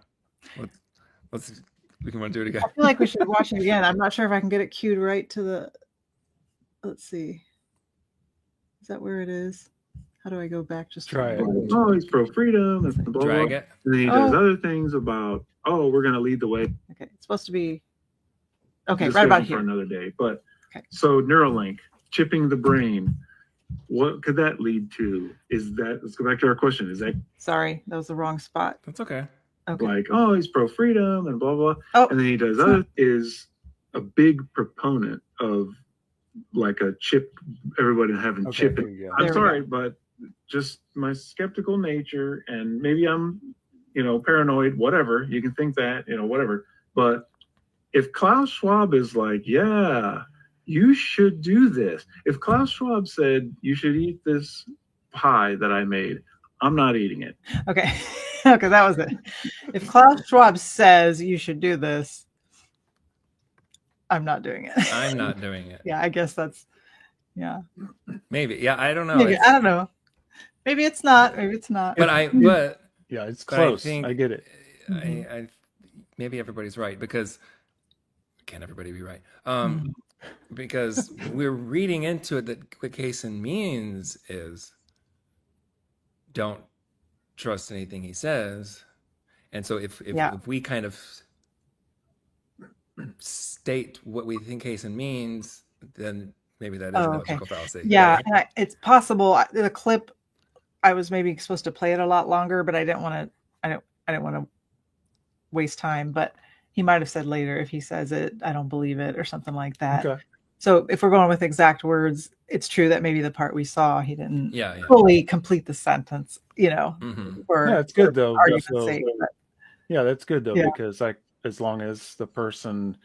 S2: We can want to do it again.
S3: I feel like we should watch it again. I'm not sure if I can get it cued right to the. Let's see. Is that where it is? How do I go back? Just
S1: Try it.
S6: Oh, he's pro freedom and blah, blah,
S2: Drag
S6: blah.
S2: it.
S6: And then he does
S3: Oh.
S6: other things about, we're going to lead the way.
S3: Okay, it's supposed to be. Okay, right about
S6: Discussion for
S3: here.
S6: another day. But
S3: Okay.
S6: so Neuralink, chipping the brain, what could that lead to? Let's go back to our question. Is that
S3: Sorry, that was the wrong spot.
S2: That's okay.
S3: Okay.
S6: like, he's pro freedom and blah, blah.
S3: Oh,
S6: And then he does is a big proponent of like a chip, everybody having
S1: Okay,
S6: chip.
S1: here you go.
S6: I'm
S3: There we
S6: sorry, but just my skeptical nature, and maybe I'm, paranoid, whatever. You can think that, whatever. But if Klaus Schwab is like, yeah, you should do this. If Klaus Schwab said you should eat this pie that I made, I'm not eating it.
S3: okay. Okay, that was it. If Klaus Schwab says you should do this, I'm not doing it.
S2: I'm not doing it.
S3: Yeah, I guess that's. Yeah.
S2: Maybe. Yeah, I don't know.
S3: Maybe,
S2: It's-
S3: I don't know. Maybe it's not. Maybe it's not.
S2: but
S1: Yeah, it's
S2: But I
S1: close.
S2: think-
S1: I get it.
S2: I maybe everybody's right because can't everybody be right? Because we're reading into it that what Kaysen means is don't trust anything he says, and so if
S3: Yeah.
S2: we kind of state what we think Kaysen means, then maybe that is a
S3: Oh, okay.
S2: logical fallacy.
S3: Yeah,
S2: right?
S3: and it's possible. The clip, I was maybe supposed to play it a lot longer, but I didn't want to. I didn't want to waste time. But he might have said later if he says it, I don't believe it, or something like that.
S1: Okay.
S3: So if we're going with exact words, it's true that maybe the part we saw, he didn't
S2: Yeah.
S3: fully complete the sentence.
S2: hmm
S3: For
S1: Yeah, it's good though.
S3: argument's
S1: So-
S3: sake. But
S1: yeah, that's good though
S3: Yeah.
S1: because as long as the person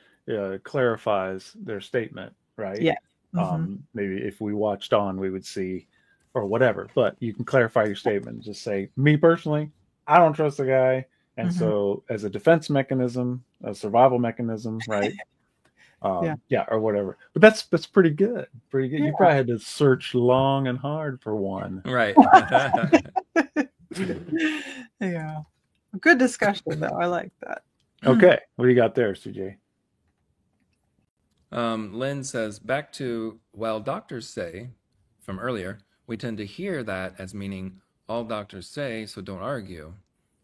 S1: clarifies their statement, right?
S3: Yeah. mhm.
S1: Maybe if we watched on, we would see, or whatever. But you can clarify your statement. Just say, me personally, I don't trust the guy, and
S3: Mhm.
S1: so as a defense mechanism, a survival mechanism, right?
S3: Yeah.
S1: Or whatever. But that's pretty good. Pretty good. You
S3: Yeah.
S1: probably had to search long and hard for one.
S2: Right.
S3: Yeah. Good discussion though. I like that.
S1: Okay, what do you got there, CJ?
S2: Lynn says, back to, while doctors say from earlier, we tend to hear that as meaning all doctors say, so don't argue.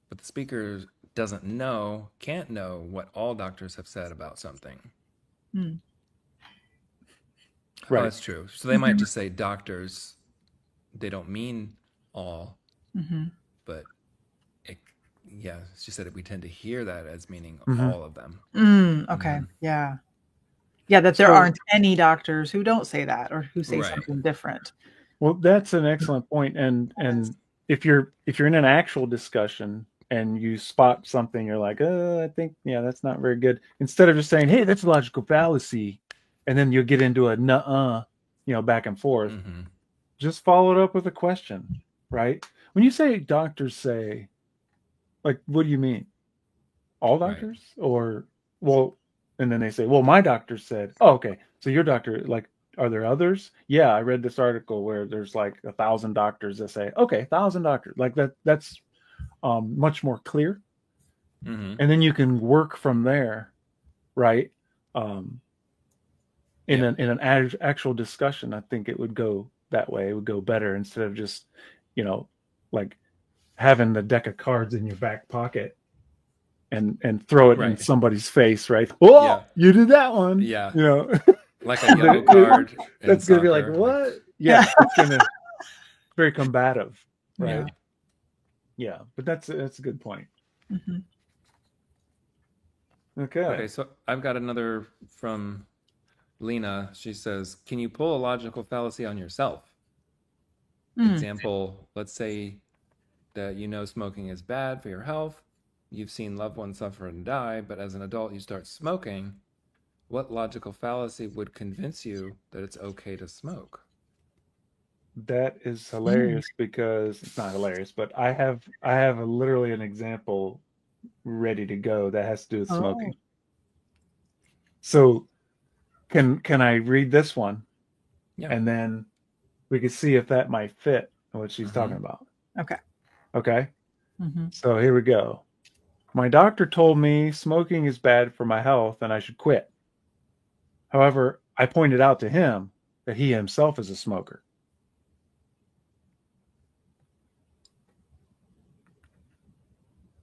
S2: But the speaker can't know what all doctors have said about something.
S3: Hmm.
S2: Oh,
S1: Right.
S2: that's true. So they might just say doctors. They don't mean all,
S3: Mm-hmm.
S2: but yeah, she said we tend to hear that as meaning
S1: Mhm.
S2: all of them.
S3: Okay.
S2: Mhm.
S3: Yeah. Yeah, that there
S1: So-
S3: aren't any doctors who don't say that or who say
S2: Right.
S3: something different.
S1: Well, that's an excellent point. And if you're in an actual discussion and you spot something, you're like, I think, yeah, that's not very good. Instead of just saying, hey, that's a logical fallacy, and then you'll get into a nuh-uh, back and forth.
S2: Mm-hmm.
S1: Just follow it up with a question, right? When you say doctors say, like, what do you mean? All
S2: Right.
S1: doctors? Or, well, and then they say, well, my doctor said, oh, okay. So your doctor, like, are there others? Yeah, I read this article where there's like 1,000 doctors that say, okay, 1,000 doctors. Like that's much more clear.
S2: Mm-hmm.
S1: And then you can work from there, right? In an actual discussion, I think it would go that way. It would go better instead of just, like having the deck of cards in your back pocket and throw it in
S2: Right.
S1: somebody's face, right? Oh,
S2: Yeah.
S1: you did that one.
S2: Yeah.
S1: You
S2: Like a yellow card. in
S1: that's gonna be like,
S2: soccer.
S1: what? Yeah, it's gonna very combative, right? Yeah, but that's a good point.
S3: Mm-hmm.
S2: Okay, so I've got another from Lena. She says, can you pull a logical fallacy on yourself? Example, let's say that smoking is bad for your health. You've seen loved ones suffer and die, but as an adult you start smoking. What logical fallacy would convince you that it's okay to smoke?
S1: That is hilarious because it's not hilarious, but I have literally an example ready to go that has to do with smoking. So can I read this one?
S2: Yeah.
S1: And then we can see if that might fit what she's talking about.
S3: Okay.
S1: Okay.
S3: Mm-hmm.
S1: So here we go. My doctor told me smoking is bad for my health and I should quit. However, I pointed out to him that he himself is a smoker.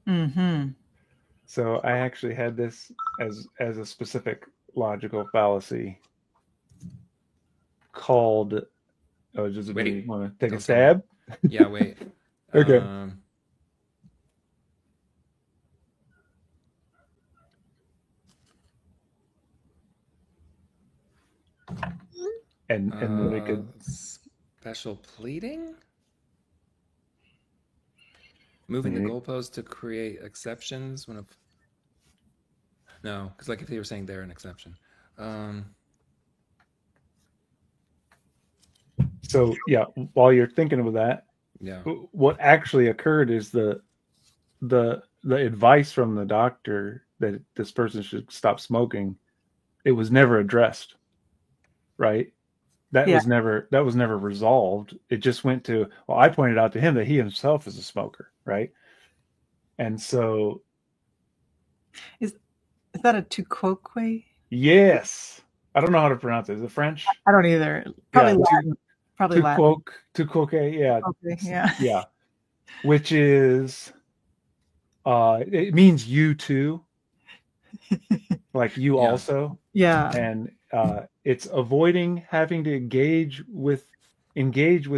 S3: Mm-hmm.
S1: So I actually had this as a specific logical fallacy called. Oh, does anybody want to take a stab?
S2: Yeah, wait.
S1: Okay. And we could
S2: special pleading? Moving the goalpost to create exceptions when no, because like if they were saying they're an exception.
S1: So yeah, while you're thinking of that,
S2: yeah,
S1: what actually occurred is the advice from the doctor that this person should stop smoking, it was never addressed, right? That was never resolved. It just went to, well, I pointed out to him that he himself is a smoker, right? And so
S3: is that a tu quoque?
S1: Yes. I don't know how to pronounce it. Is it French?
S3: I don't either. Probably Latin. Probably Latin.
S1: Tu quoque, yeah.
S3: Okay, yeah.
S1: Yeah. Which is it means you too. Like you also.
S3: Yeah.
S1: And it's avoiding having to engage with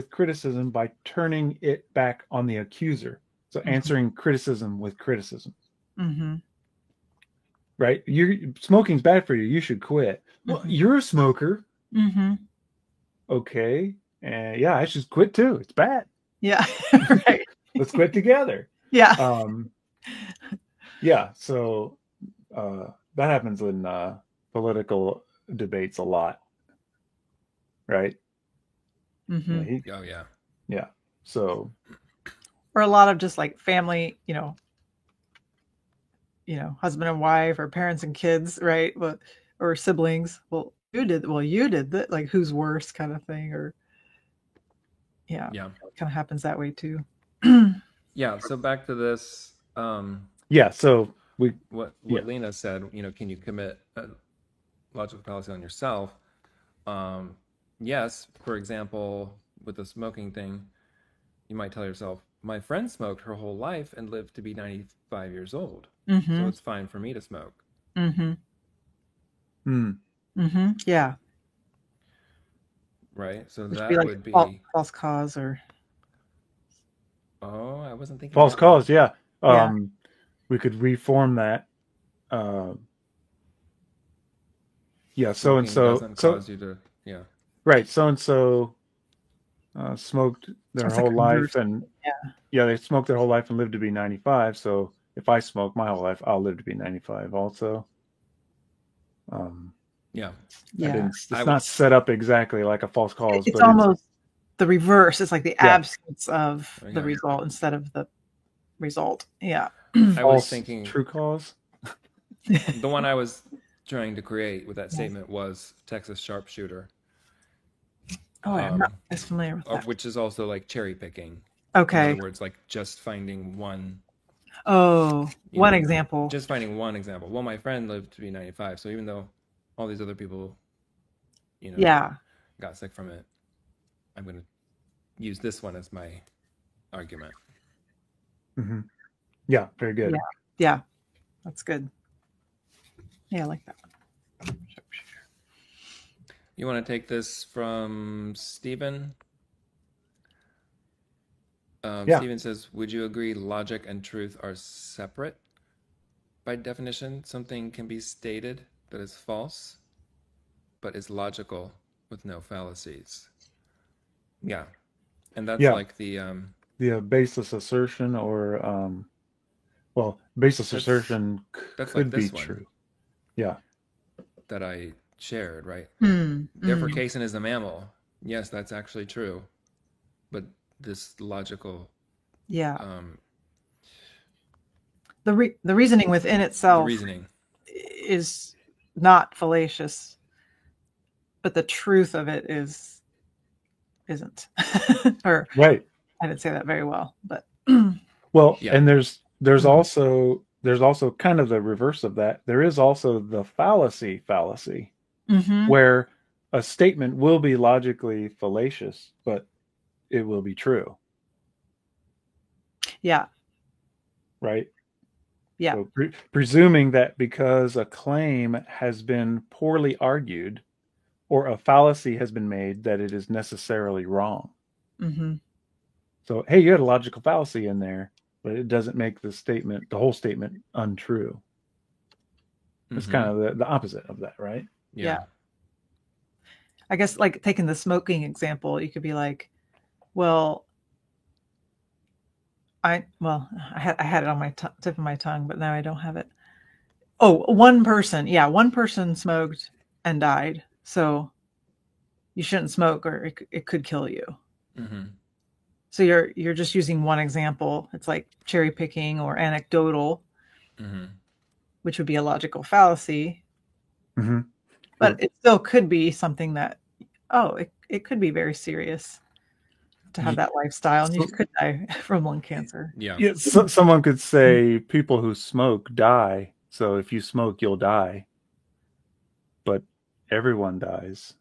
S1: criticism by turning it back on the accuser. So answering criticism with criticism.
S3: Mm-hmm.
S1: Right? Smoking's bad for you. You should quit. Well, you're a smoker.
S3: Mm-hmm.
S1: Okay. And yeah, I should quit too. It's bad.
S3: Yeah. Right.
S1: Let's quit together.
S3: Yeah.
S1: Yeah. So that happens in political debates a lot. Right?
S3: Mm-hmm.
S2: Yeah.
S1: Yeah. So
S3: or a lot of just like family, husband and wife or parents and kids, right? But or siblings. Well, you did that, like who's worse kind of thing, or yeah. It kind of happens that way too.
S2: Yeah. So back to this.
S1: Yeah. So
S2: what Lena said, can you commit a logical fallacy on yourself? Yes. For example, with the smoking thing, you might tell yourself, my friend smoked her whole life and lived to be 95 years old.
S3: Mm-hmm.
S2: So it's fine for me to smoke.
S3: Mm-hmm.
S1: Hmm.
S3: Mm-hmm. Yeah.
S2: Right? So
S3: Which
S2: that
S3: would be like
S2: would be...
S3: false cause or...
S2: Oh, I wasn't thinking
S1: False
S2: about
S1: cause,
S2: that.
S1: yeah. We could reform that. Yeah, so and
S2: Smoking
S1: so.
S2: doesn't
S1: So
S2: cause you to... Yeah.
S1: right, so and so smoked their
S3: It's a
S1: whole life,
S3: conversion,
S1: and they smoked their whole life and lived to be 95. So if I smoke my whole life, I'll live to be 95 also.
S2: Yeah.
S3: Yeah.
S1: It's not set up exactly like a false cause,
S3: It's
S1: but
S3: almost the reverse. It's like the
S1: Yeah.
S3: absence of the
S2: Yeah.
S3: result instead of the result. Yeah.
S2: I was
S1: false
S2: thinking
S1: true cause.
S2: the one I was trying to create with that statement was Texas sharpshooter,
S3: Oh, I'm not as familiar with that.
S2: which is also like cherry picking. In
S3: Okay.
S2: other words, like just finding one,
S3: Oh,
S2: you
S3: one
S2: know,
S3: example.
S2: just finding one example. Well, my friend lived to be 95, so even though all these other people,
S3: Yeah.
S2: got sick from it, I'm going to use this one as my argument.
S1: Hmm. Yeah, very good.
S3: Yeah. That's good. Yeah, I like that one.
S2: You want to take this from Stephen?
S1: Yeah.
S2: Stephen says, would you agree logic and truth are separate? By definition, something can be stated that is false, but is logical with no fallacies. Yeah. And that's
S1: Yeah.
S2: like the...
S1: The baseless assertion, or baseless
S2: That's-
S1: assertion
S2: that's
S1: could
S2: like
S1: be
S2: this one.
S1: true. Yeah.
S2: that I shared, right?
S3: Hmm.
S2: Therefore, casein is a mammal. Yes, that's actually true. But this logical...
S3: Yeah.
S2: um,
S3: The reasoning within
S2: the
S3: itself
S2: reasoning.
S3: is not fallacious, but the truth of it isn't. Or
S1: Right.
S3: I didn't say that very well, but
S1: Well,
S2: Yeah.
S1: and there's
S3: Mhm.
S1: also kind of the reverse of that. There is also the fallacy,
S3: Mhm.
S1: where a statement will be logically fallacious, but it will be true,
S3: yeah,
S1: right?
S3: Yeah.
S1: So presuming that because a claim has been poorly argued or a fallacy has been made, that it is necessarily wrong.
S3: hmm
S1: So, hey, you had a logical fallacy in there, but it doesn't make the whole statement, untrue. It's
S2: Mhm.
S1: kind of the opposite of that, right?
S3: Yeah. I guess like taking the smoking example, you could be like, well, I had it on my tip of my tongue, but now I don't have it. Oh, one person smoked and died. So you shouldn't smoke, or it could kill you.
S2: Mhm.
S3: So you're just using one example. It's like cherry picking or anecdotal,
S2: Mhm.
S3: which would be a logical fallacy,
S1: Mm-hmm.
S3: but it still could be something that, it could be very serious to have that lifestyle, and you could die from lung cancer.
S2: Yeah.
S1: Yeah, someone could say people who smoke die. So if you smoke, you'll die. But everyone dies.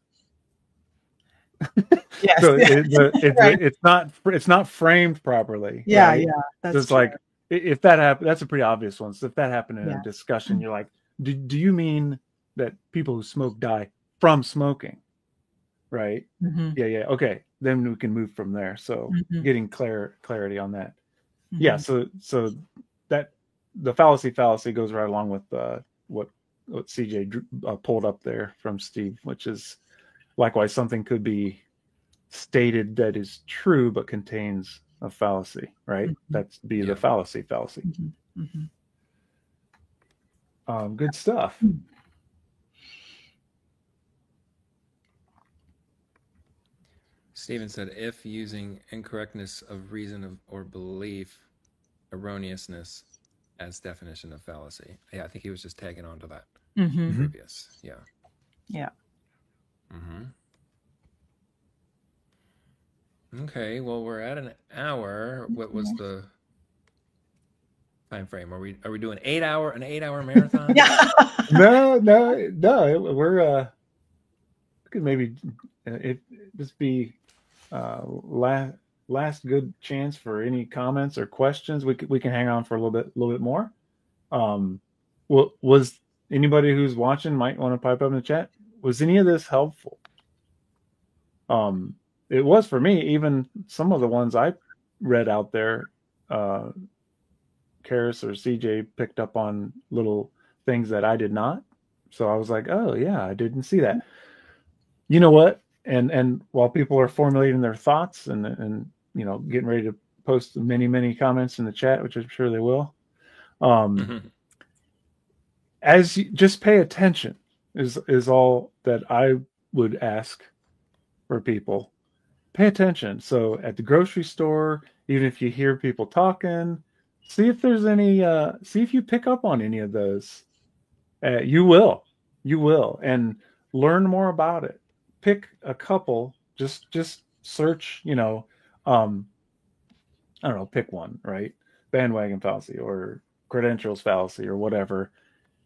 S3: Yes.
S1: So
S3: Right.
S1: it's not framed properly.
S3: Yeah,
S1: right?
S3: yeah. That's
S1: It's
S3: true.
S1: like if that happened, that's a pretty obvious one. So if that happened in
S3: Yeah.
S1: a discussion, you're like, do you mean that people who smoke die from smoking? Right?
S3: Mhm.
S1: Yeah. Okay. Then we can move from there. So
S3: Mhm.
S1: getting clarity on that.
S3: Mhm.
S1: Yeah. So that the fallacy goes right along with what CJ pulled up there from Steve, which is likewise something could be stated that is true but contains a fallacy, right?
S3: Mhm.
S1: That's the
S2: Yeah.
S1: fallacy.
S3: Mhm. Mhm.
S1: Good stuff.
S2: Stephen said, if using incorrectness of reason or belief, erroneousness as definition of fallacy. Yeah, I think he was just tagging on to that
S3: Mhm.
S2: previous. Yeah.
S3: Yeah.
S2: Mm-hmm. Okay, well, we're at an hour. What was the time frame? Are we doing an 8 hour marathon?
S3: Yeah.
S1: No. We're could maybe it just be last last good chance for any comments or questions. We can hang on for a little bit more. Was anybody who's watching might want to pipe up in the chat? Was any of this helpful? It was for me. Even some of the ones I read out there, Karis or CJ picked up on little things that I did not. So I was like, oh yeah, I didn't see that. You know what? And while people are formulating their thoughts and getting ready to post many comments in the chat, which I'm sure they will, as you just pay attention is all that I would ask for people. Pay attention. So at the grocery store, even if you hear people talking, see if there's any. See if you pick up on any of those. You will, and learn more about it. Pick a couple. Just search. I don't know. Pick one. Right. Bandwagon fallacy or credentials fallacy or whatever,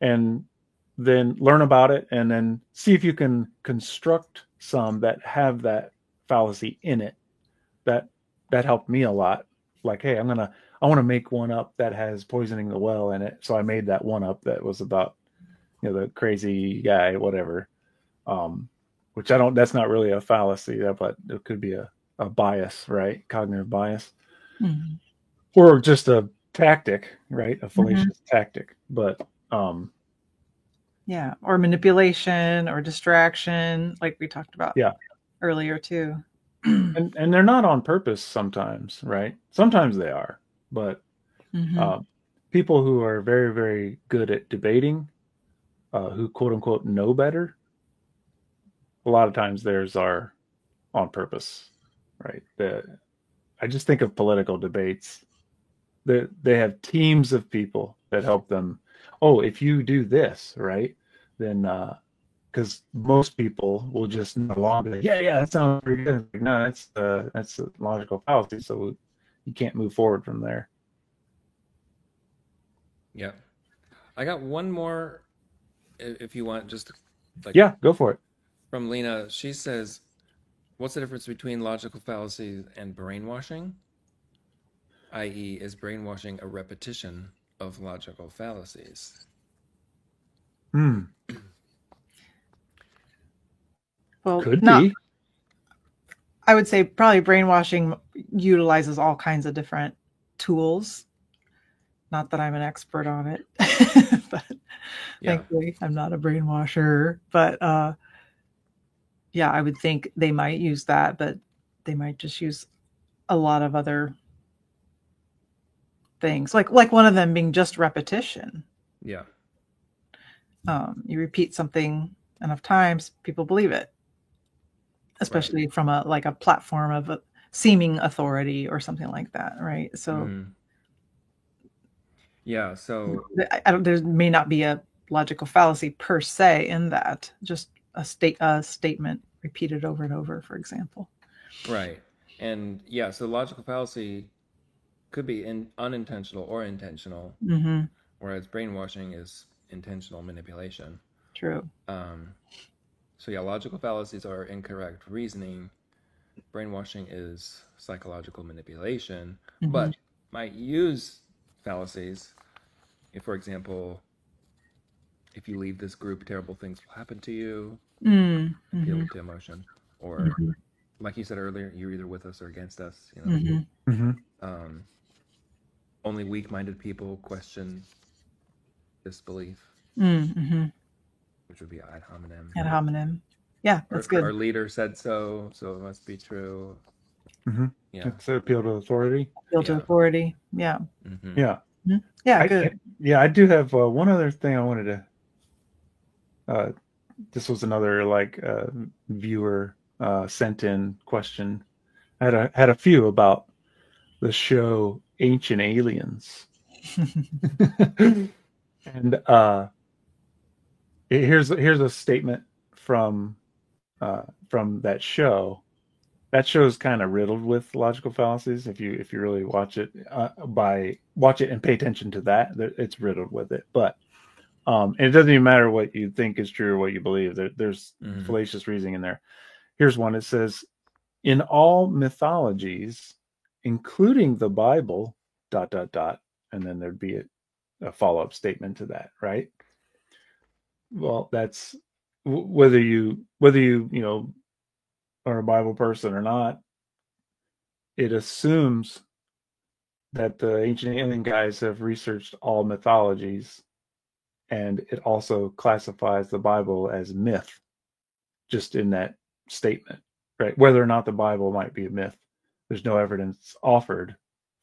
S1: and then learn about it, and then see if you can construct some that have that fallacy in it. That helped me a lot. Like, hey, I want to make one up that has poisoning the well in it. So I made that one up that was about the crazy guy, whatever. Which that's not really a fallacy, but it could be a bias, right? Cognitive bias. Mm-hmm. Or just a tactic, right? A fallacious tactic. But
S3: yeah, or manipulation or distraction, like we talked about earlier too.
S1: And they're not on purpose sometimes, right? Sometimes they are, but people who are very, very good at debating, who quote unquote know better, a lot of times theirs are on purpose, right? I just think of political debates. They have teams of people that help them. Oh, if you do this, right, then because most people will just no longer be like, yeah, that sounds pretty good. Like, no, that's a logical fallacy, so you can't move forward from there.
S2: Yeah, I got one more, if you want, just
S1: go for it.
S2: From Lena, she says, "What's the difference between logical fallacies and brainwashing? I.e., is brainwashing a repetition of logical fallacies?"
S3: Well,
S1: could be.
S3: I would say probably brainwashing utilizes all kinds of different tools. Not that I'm an expert on it, but thankfully I'm not a brainwasher. But I would think they might use that, but they might just use a lot of other things, like one of them being just repetition.
S2: Yeah.
S3: You repeat something enough times, people believe it, especially from a platform of a seeming authority or something like that, right? So
S2: so
S3: there may not be a logical fallacy per se in that, just a statement repeated over and over, for example.
S2: Right. And so logical fallacy could be unintentional or intentional, whereas brainwashing is intentional manipulation.
S3: True.
S2: Logical fallacies are incorrect reasoning. Brainwashing is psychological manipulation, but might use fallacies. If, for example, if you leave this group, terrible things will happen to you. Appeal to emotion, or like you said earlier, you're either with us or against us. Only weak-minded people question disbelief, which would be ad hominem.
S3: Ad hominem. Yeah, that's good.
S2: Our leader said so it must be true. Yeah,
S1: it's an appeal to authority.
S3: Appeal to authority. Yeah.
S1: Yeah.
S3: Yeah. Good.
S1: I do have one other thing I wanted to. This was another viewer sent in question. I had a few about the show Ancient Aliens. And here's a statement from that show. That show is kind of riddled with logical fallacies. If you really watch it, watch it and pay attention to that, it's riddled with it. But and it doesn't even matter what you think is true or what you believe. There's fallacious reasoning in there. Here's one. It says, in all mythologies, including the Bible, ... and then there'd be a follow-up statement to that, right? Well, that's whether you are a Bible person or not, it assumes that the ancient alien guys have researched all mythologies, and it also classifies the Bible as myth, just in that statement, right? Whether or not the Bible might be a myth, there's no evidence offered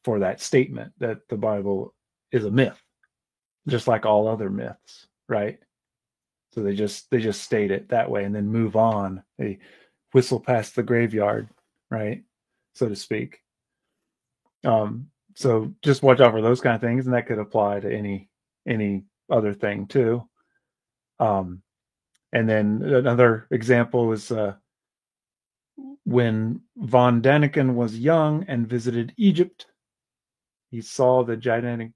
S1: for that statement that the Bible is a myth, just like all other myths, right? So they just state it that way and then move on. They whistle past the graveyard, right, so to speak. So just watch out for those kind of things, and that could apply to any other thing too. And then another example is when von Daniken was young and visited Egypt, he saw the gigantic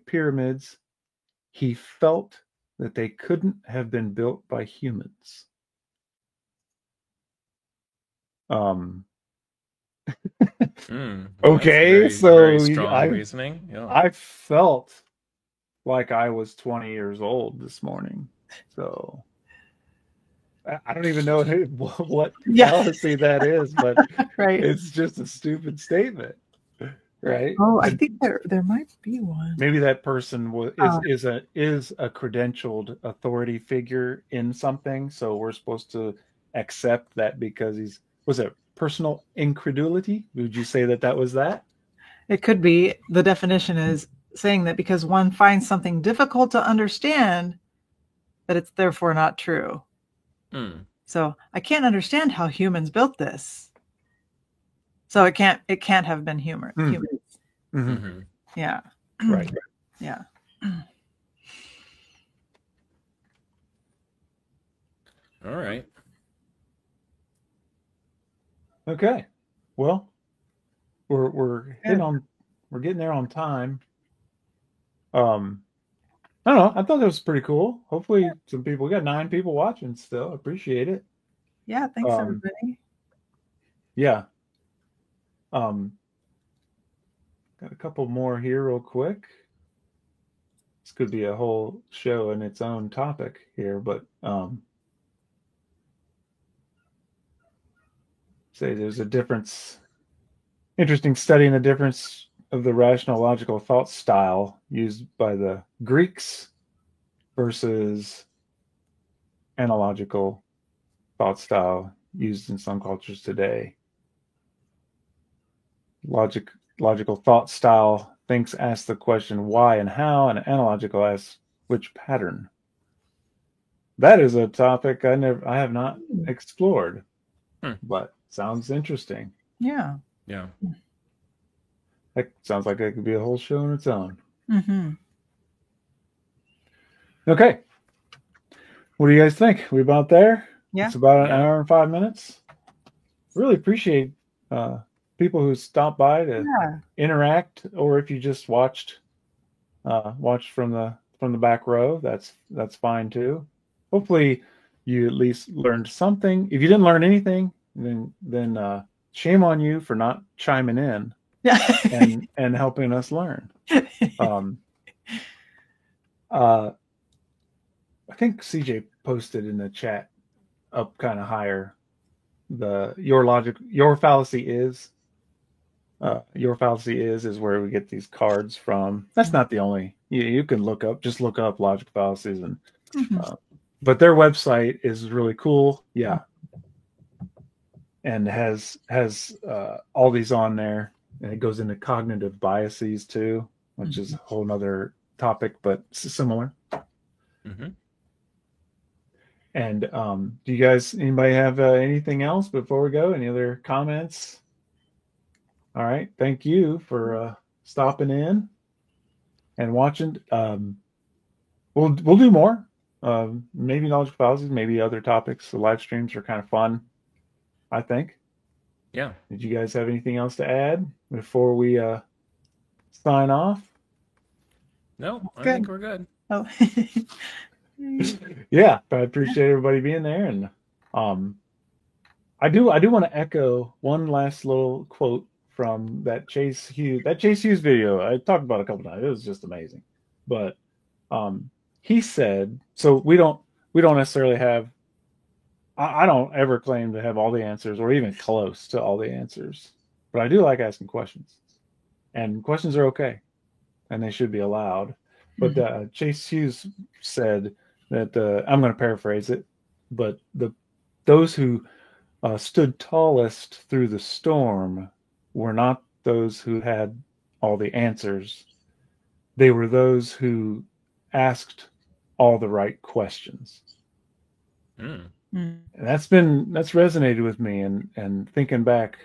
S1: pyramids. He felt that they couldn't have been built by humans. Okay, so
S2: very strong reasoning. Yeah.
S1: I felt like I was 20 years old this morning. So I don't even know what fallacy that is, but
S3: Right.
S1: It's just a stupid statement, right?
S3: Oh, I think there might be one.
S1: Maybe that person is a credentialed authority figure in something, so we're supposed to accept that because was it personal incredulity? Would you say that was that?
S3: It could be. The definition is saying that because one finds something difficult to understand, that it's therefore not true. So I can't understand how humans built this. So it can't have been humans.
S1: Mm-hmm.
S3: Yeah.
S1: Right.
S3: Yeah.
S2: All right.
S1: Okay. Well, we're getting there on time. I don't know. I thought that was pretty cool. Hopefully some people, we got 9 people watching still. Appreciate it.
S3: Yeah. Thanks, everybody.
S1: Yeah. Got a couple more here real quick. This could be a whole show in its own topic here, but say there's a difference, interesting study in the difference of the rational logical thought style used by the Greeks versus analogical thought style used in some cultures today. Logical thought style asks the question why and how, and analogical asks which pattern. That is a topic I have not explored, but sounds interesting.
S3: Yeah.
S2: Yeah.
S1: That sounds like it could be a whole show on its own.
S3: Mm-hmm.
S1: Okay. What do you guys think? We about there?
S3: Yeah.
S1: It's about an hour and 5 minutes. Really appreciate people who stopped by to interact, or if you just watched from the back row, that's fine too. Hopefully you at least learned something. If you didn't learn anything, then shame on you for not chiming in and helping us learn. I think CJ posted in the chat up kind of higher your fallacy is where we get these cards from. That's not the only. You can look up logic fallacies and but their website is really cool. Yeah. And has all these on there, and it goes into cognitive biases too, which is a whole nother topic, but similar. And do you guys, anybody have anything else before we go? Any other comments? All right, thank you for stopping in and watching. We'll do more. Maybe knowledge fallacies, maybe other topics. The live streams are kind of fun, I think.
S2: Yeah. Did
S1: you guys have anything else to add before we sign off?
S2: No, I think we're good.
S3: Oh.
S1: Yeah, I appreciate everybody being there, and I do want to echo one last little quote from that Chase Hughes video I talked about a couple times. It was just amazing. But he said, so we don't necessarily have, I don't ever claim to have all the answers or even close to all the answers, but I do like asking questions, and questions are okay and they should be allowed. But Chase Hughes said that, I'm going to paraphrase it, but those who stood tallest through the storm were not those who had all the answers. They were those who asked all the right questions.
S2: Mm.
S1: And that's resonated with me, and thinking back,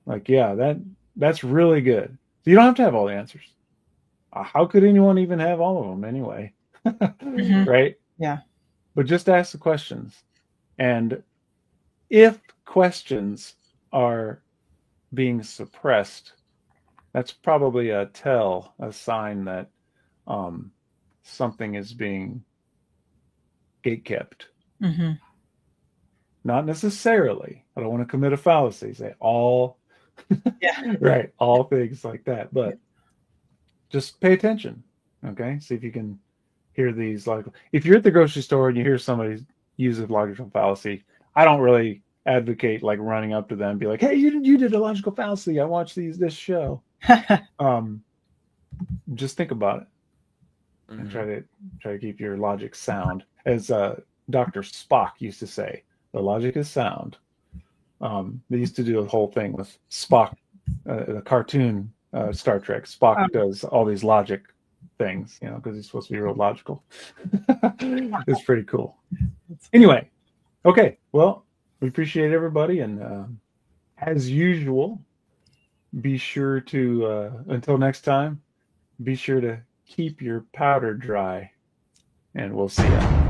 S1: like, yeah, that's really good. So you don't have to have all the answers. How could anyone even have all of them anyway? Right?
S3: Yeah.
S1: But just ask the questions. And if questions are being suppressed, that's probably a sign that something is being gatekept.
S3: Mm-hmm.
S1: Not necessarily. I don't want to commit a fallacy. Say all,
S3: Yeah.
S1: right, all things like that. But just pay attention. Okay, see if you can hear these. Like, if you're at the grocery store and you hear somebody use a logical fallacy, I don't really advocate like running up to them and be like, "Hey, you did a logical fallacy. I watched this show." Just think about it and try to keep your logic sound. As Dr. Spock used to say, the logic is sound. They used to do a whole thing with Spock, the cartoon Star Trek. Spock does all these logic things, because he's supposed to be real logical. It's pretty cool. Anyway, okay, well, we appreciate everybody, and as usual, be sure to, until next time, be sure to keep your powder dry, and we'll see ya.